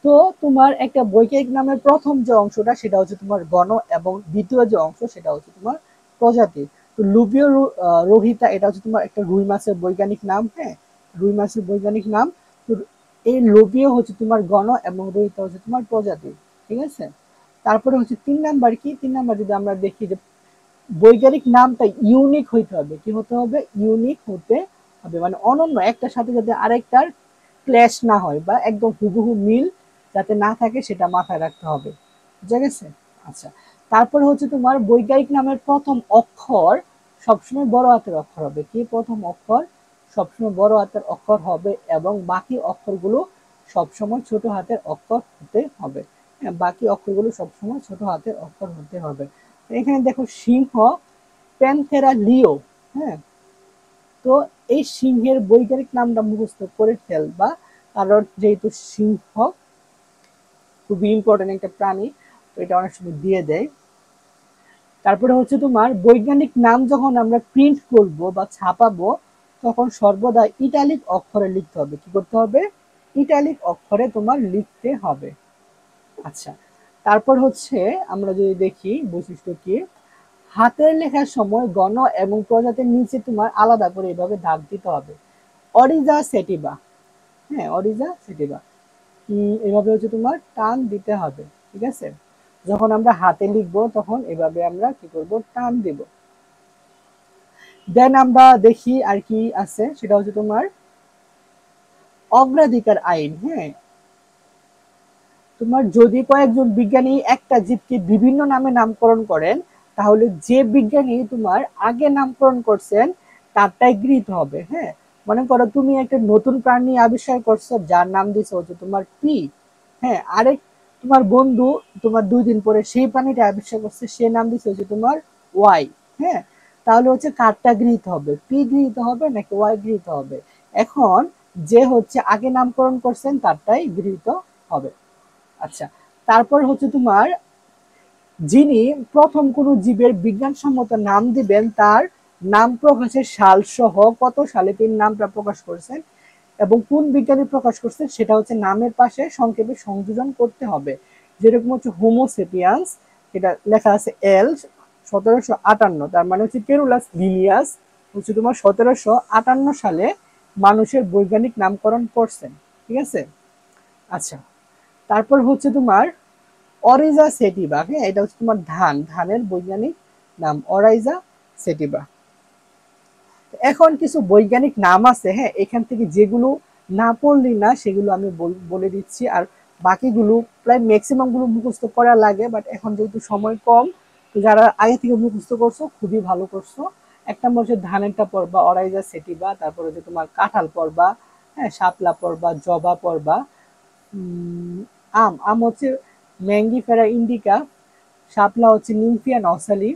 তো তোমার একটা বৈজ্ঞানিক নামের প্রথম যে অংশটা সেটা হচ্ছে তোমার গণ, এবং দ্বিতীয় যে অংশ সেটা হচ্ছে তোমার প্রজাতি। তো লুবিও রোহিতা এটা হচ্ছে তোমার একটা রুই মাছের বৈজ্ঞানিক নাম। হ্যাঁ, রুই মাছের বৈজ্ঞানিক নাম। তো এই লোবিও হচ্ছে তোমার গণ এবং রোহিতা হচ্ছে তোমার প্রজাতি। ঠিক আছে, তারপরে হচ্ছে তিন নাম্বার। কি? তিন নাম্বার যদি আমরা দেখি, যে বৈজ্ঞানিক নামটা ইউনিক হইতে হবে। কি হতে হবে? ইউনিক হতে হবে, মানে অনন্য, একটার সাথে যাতে আরেকটার ক্ল্যাশ না হয় বা একদম হুবহু মিল যাতে না থাকে সেটা মাথায় রাখতে হবে। বুঝা গেছে? আচ্ছা, তারপরে হচ্ছে তোমার বৈজ্ঞানিক নামের প্রথম অক্ষর সবসময় বড় হাতের অক্ষর হবে। কি? প্রথম অক্ষর সবসময় বড় হাতের অক্ষর হবে, এবং বাকি অক্ষরগুলো সবসময় ছোট হাতের অক্ষর হতে হবে। হ্যাঁ, বাকি অক্ষরগুলো সবসময় ছোট হাতের অক্ষর হতে হবে। এখানে দেখো সিংহ, প্যান্থেরা লিও। হ্যাঁ, তো এই সিংহের বৈজ্ঞানিক নামটা মুখস্থ করে ফেলবা, কারণ যেহেতু সিংহ খুবই ইম্পর্টেন্ট একটা প্রাণী, তো এটা অনেক সময় দিয়ে দেয়। তারপরে হচ্ছে তোমার বৈজ্ঞানিক নাম যখন আমরা প্রিন্ট করব বা ছাপাবো, তখন সর্বদা ইটালিক অক্ষরে লিখতে হবে। কি করতে হবে? ইটালিক অক্ষরে তোমার লিখতে হবে। আচ্ছা, তারপর হচ্ছে আমরা যদি দেখি বৈশিষ্ট্য কি, হাতের লেখার সময় গণ এবং প্রজাতির নিচে তোমার আলাদা করে এভাবে দাগ দিতে হবে। অরিজা সেটিবা। হ্যাঁ, অরিজা সেটিবা এভাবে হচ্ছে তোমার টান দিতে হবে। ঠিক আছে, যখন আমরা হাতে লিখবো তখন এভাবে আমরা কি করব? টান দেব। দেন আমরা দেখি আর কি আছে, সেটা হচ্ছে তোমার অগ্রাধিকার আইন। হ্যাঁ, তোমার যদি কয়েকজন বিজ্ঞানী একটা জীবকে বিভিন্ন নামে নামকরণ করেন, তাহলে যে বিজ্ঞানী তোমার আগে নামকরণ করছেন তারটাই গৃহীত হবে। হ্যাঁ, মনে করো তুমি একটা নতুন প্রাণী আবিষ্কার করছো যার নাম দিছো হচ্ছে তোমার পি। হ্যাঁ, আরেক তোমার বন্ধু তোমার 2 দিন পরে সেই প্রাণীটা আবিষ্কার করছে, সে নাম দিছে হচ্ছে তোমার ওয়াই। হ্যাঁ, তাহলে হচ্ছে কারটা গৃহীত হবে, পি গৃহীত হবে নাকি ওয়াই গৃহীত হবে? এখন যে হচ্ছে আগে নামকরণ করছেন তারটাই গৃহীত হবে। আচ্ছা, তারপর হচ্ছে তোমার যিনি প্রথম কোনো জীবের বিজ্ঞানসম্মত নাম দিবেন তার নাম প্রকাশের সাল সহ কত সালে তিনি নামটা প্রকাশ করছেন এবং কোন বিজ্ঞানী প্রকাশ করছেন সেটা হচ্ছে নামের পাশে সংক্ষেপে সংযোজন করতে হবে। যেরকম হচ্ছে হোমোসেপিয়ান্স, এটা লেখা আছে এল 1758, তার মানে হচ্ছে কেরুলাস লিনিয়াস হচ্ছে তোমার 1758 সালে মানুষের বৈজ্ঞানিক নামকরণ করছেন। ঠিক আছে। আচ্ছা, তারপর হচ্ছে তোমার অরিজা সেটিভা, হ্যাঁ এটা হচ্ছে তোমার ধানের বৈজ্ঞানিক নাম অরাইজা সেটিভা। এখন কিছু বৈজ্ঞানিক নাম আছে, হ্যাঁ এখান থেকে যেগুলো না পড়লি না সেগুলো আমি বলে দিচ্ছি, আর বাকিগুলো প্রায় ম্যাক্সিমাম গুলো মুখস্থ করা লাগে, বাট এখন যেহেতু সময় কম, তো যারা আগে থেকে মুখস্থ করছো খুবই ভালো করছো। এক নম্বর হচ্ছে ধানেরটা পড়বা অরাইজা সেটিভা, তারপরে হচ্ছে তোমার কাঁঠাল পড়বা, হ্যাঁ শাপলা পড়বা, জবা পড়বা, আম আম হচ্ছে ম্যাঙ্গিফেরা ইন্ডিকা, শাপলা হচ্ছে নিমফিয়া নসালি,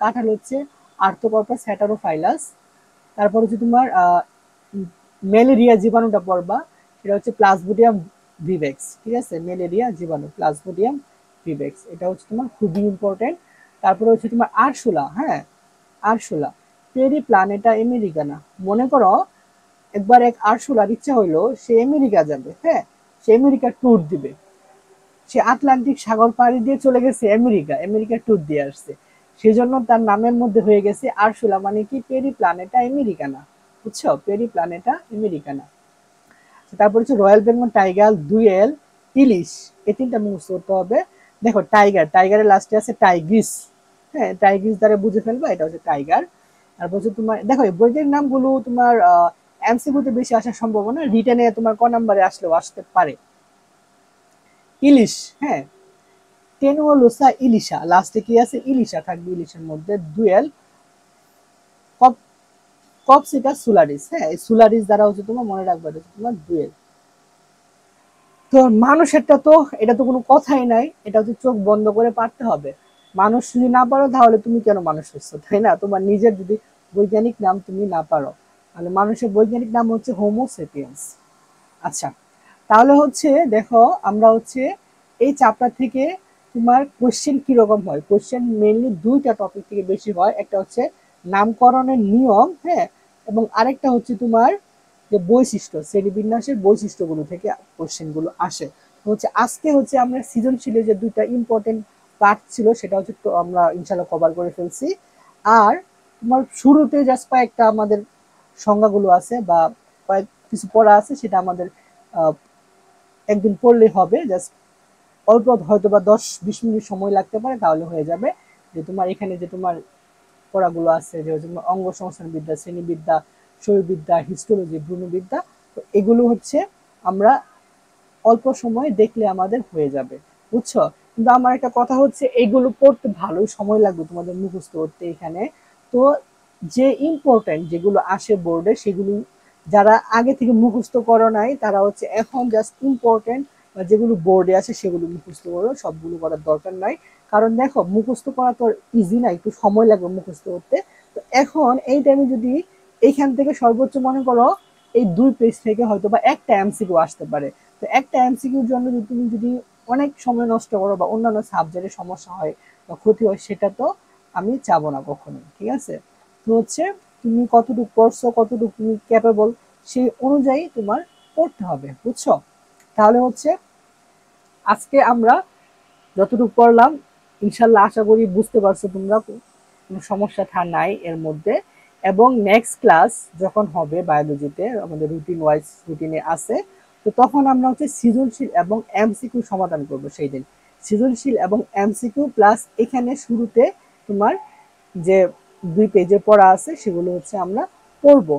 কাঁঠাল হচ্ছে আর্থোকর্পা স্যাটারোফাইলাস, তারপর হচ্ছে তোমার ম্যালেরিয়া জীবাণুটা পড়বা, সেটা হচ্ছে প্লাজমোডিয়াম ভিভেক্স। ঠিক আছে, ম্যালেরিয়া জীবাণু প্লাজমোডিয়াম ভিভেক্স, এটা হচ্ছে তোমার খুবই ইম্পর্টেন্ট। তারপরে হচ্ছে তোমার আরশোলা, হ্যাঁ আরশোলা পেরি প্ল্যানেটা আমেরিকানা। মনে করো একবার এক আরশোলার ইচ্ছা হইলো সে আমেরিকা যাবে, হ্যাঁ সে আমেরিকা ট্যুর দিবে, সে আটলান্টিক সাগর পাড়ি দিয়ে চলে গেছে আমেরিকা ট্যুর দিয়ে আসছে, সেজন্য তার নামের মধ্যে হয়ে গেছে আরশোলা, মানে কি পেরি প্ল্যানেটা আমেরিকানা। বুঝছো, পেরি প্ল্যানেটা আমেরিকানা। তারপর হচ্ছে রয়্যাল বেঙ্গল টাইগার, দুয়েল, ইলিশ, এই তিনটা মুখস্থ করতে হবে। দেখো টাইগারের লাস্টে আছে টাইগ্রিস, হ্যাঁ টাইগ্রিস দ্বারা বুঝে ফেলবা এটা হচ্ছে টাইগার। তারপর হচ্ছে তোমার দেখো এই বইটির নামগুলো তোমার এমসিকিউতে বেশি আসার সম্ভাবনা, রিটেনে তোমার ক নাম্বারে আসলেও আসতে পারে। ইলিশ, হ্যাঁ টেনুয়ালোসা ইলিশা, লাস্টে কি আছে ইলিশা থাকবে ইলিশের মধ্যে। দুয়েল, কপসিটা সুলারিস, হ্যাঁ এই সুলারিস দ্বারা হচ্ছে তোমার মনে রাখবে তোমার দুয়েল। তো মানুষেরটা তো এটা তো কোনো কথাই নাই, এটা হচ্ছে চোখ বন্ধ করে পারতে হবে। মানুষ যদি না পারো তাহলে তুমি কেন মানুষ হচ্ছো, তাই না? তোমার নিজের যদি বৈজ্ঞানিক নাম তুমি না পারো, তাহলে মানুষের বৈজ্ঞানিক নাম হচ্ছে হোমোসেপিয়েন্স। আচ্ছা, তাহলে হচ্ছে দেখো আমরা হচ্ছে এই চ্যাপ্টার থেকে তোমার কোশ্চেন কিরকম হয়, কোশ্চেন মেইনলি দুইটা টপিক থেকে বেশি হয়, একটা হচ্ছে নামকরণের নিয়ম, হ্যাঁ এবং আরেকটা হচ্ছে তোমার যে বৈশিষ্ট্য, শ্রেণীবিন্যাসের বৈশিষ্ট্যগুলো থেকে কোশ্চেনগুলো আসে। তো হচ্ছে আজকে হচ্ছে আমরা সৃজনশীলের যে দুইটা ইম্পর্টেন্ট পার্ট ছিল সেটা হচ্ছে তো আমরা ইনশাল্লাহ কভার করে ফেলছি। আর তোমার শুরুতে জাস্ট কয়েকটা আমাদের সংজ্ঞাগুলো আছে বা কয়েক কিছু পড়া আছে, সেটা আমাদের একদিন পড়লেই হবে, জাস্ট অল্প হয়তো বা 10-20 মিনিট সময় লাগতে পারে, তাহলে হয়ে যাবে। যে তোমার এখানে যে তোমার পড়াগুলো আছে যে অঙ্গ সংস্থান বিদ্যা, শ্রেণীবিদ্যা, শরীরবিদ্যা, হিস্টোলজি, ভ্রূণবিদ্যা, তো এগুলো হচ্ছে আমরা অল্প সময় দেখলে আমাদের হয়ে যাবে। বুঝছো? কিন্তু আমার একটা কথা হচ্ছে এইগুলো পড়তে ভালোই সময় লাগবে তোমাদের মুখস্থ করতে এখানে। তো যে ইম্পর্টেন্ট যেগুলো আসে বোর্ডে সেগুলো যারা আগে থেকে মুখস্থ করো নাই তারা হচ্ছে এখন জাস্ট ইম্পর্টেন্ট বা যেগুলো বোর্ডে আছে সেগুলো মুখস্থ করো, সবগুলো করার দরকার নাই। কারণ দেখো মুখস্থ করা তো ইজি না, একটু সময় লাগবে মুখস্থ করতে। তো এখন এই টাইমে যদি এইখান থেকে সর্বোচ্চ মনে করো এই 2 পেজ থেকে হয়তো বা একটা এমসিকিউ আসতে পারে, তো একটা এমসিকিউর জন্য যদি তুমি যদি অনেক সময় নষ্ট করো বা অন্যান্য সাবজেক্টের সমস্যা হয় বা ক্ষতি হয়, সেটা তো আমি চাবো না কখনো। ঠিক আছে, তো হচ্ছে তুমি কতটুকু পড়ছো, কতটুকু তুমি ক্যাপেবল, সেই অনুযায়ী তোমার পড়তে হবে। বুঝছো? তাহলে হচ্ছে আজকে আমরা যতটুকু পড়লাম ইনশাল্লাহ আশা করি বুঝতে পারছো তোমরা, কোনো সমস্যা নাই এর মধ্যে। এবং নেক্সট ক্লাস যখন হবে বায়োলজিতে আমাদের রুটিন ওয়াইজ রুটিনে আছে, তো তখন আমরা হচ্ছে সৃজনশীল এবং এমসিকিউ সমাধান করব সেই দিন। সৃজনশীল এবং এমসিকিউ প্লাস এখানে শুরুতে তোমার যে 2 পেজের পড়া আছে সেগুলো হচ্ছে আমরা পড়ব।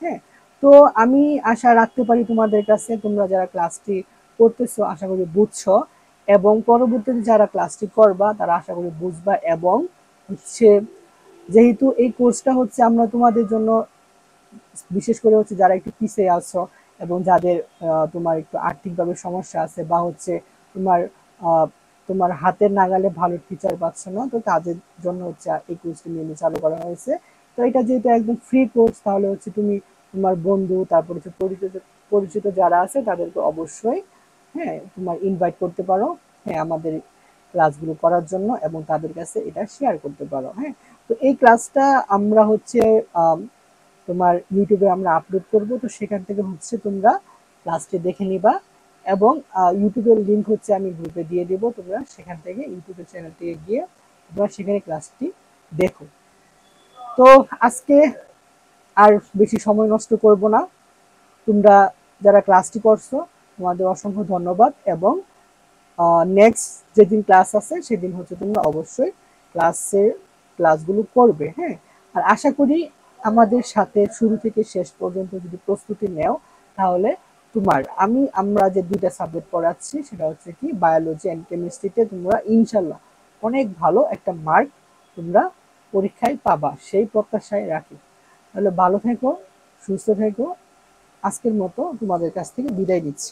হ্যাঁ, তো আমি আশা রাখতে পারি তোমাদের কাছে, তোমরা যারা ক্লাসটি করতেছো আশা করি বুঝছো, এবং পরবর্তীতে যারা ক্লাসটি করবা তারা আশা করি বুঝবা। এবং হচ্ছে যেহেতু এই কোর্সটা হচ্ছে আমরা তোমাদের জন্য বিশেষ করে হচ্ছে যারা একটু পিছিয়ে আছো এবং যাদের তোমার একটু আর্থিকভাবে সমস্যা আছে বা হচ্ছে তোমার আহ, তোমার হাতের নাগালে ভালো টিচার পাচ্ছ না, তো তাদের জন্য হচ্ছে এই কোর্সটি নিয়ে চালু করা হয়েছে। তো এটা যেহেতু একদম ফ্রি কোর্স, তাহলে হচ্ছে তুমি তোমার বন্ধু, তারপর হচ্ছে পরিচিত পরিচিত যারা আছে তাদেরকে অবশ্যই, হ্যাঁ, তোমার ইনভাইট করতে পারো, হ্যাঁ, আমাদের ক্লাসগুলো করার জন্য, এবং তাদের কাছে এটা শেয়ার করতে পারো। হ্যাঁ, তো এই ক্লাসটা আমরা হচ্ছে আম, তোমার ইউটিউবে আমরা আপলোড করব, তো সেখান থেকে হচ্ছে তোমরা ক্লাসটি দেখে নিবা, এবং ইউটিউবের লিংক হচ্ছে আমি গ্রুপে দিয়ে দেব, তোমরা সেখান থেকে ইউটিউবের চ্যানেলটিতে গিয়ে তোমরা সেখানে ক্লাসটি দেখো। তো আজকে আর বেশি সময় নষ্ট করব না, তোমরা যারা ক্লাসটি করছো তোমাদের অসংখ্য ধন্যবাদ, এবং নেক্সট যেদিন ক্লাস আছে সেদিন হচ্ছে তোমরা অবশ্যই ক্লাসগুলো করবে। হ্যাঁ, আর আশা করি আমাদের সাথে শুরু থেকে শেষ পর্যন্ত যদি প্রস্তুতি নেও, তাহলে আমরা যে দুইটা সাবজেক্ট পড়াচ্ছি সেটা হচ্ছে কি বায়োলজি অ্যান্ড কেমিস্ট্রিতে তোমরা ইনশাল্লাহ অনেক ভালো একটা মার্ক তোমরা পরীক্ষায় পাবা, সেই প্রত্যাশায় রাখি। তাহলে ভালো থেকো, সুস্থ থেকো, আজকের মতো তোমাদের কাছ থেকে বিদায় নিচ্ছি।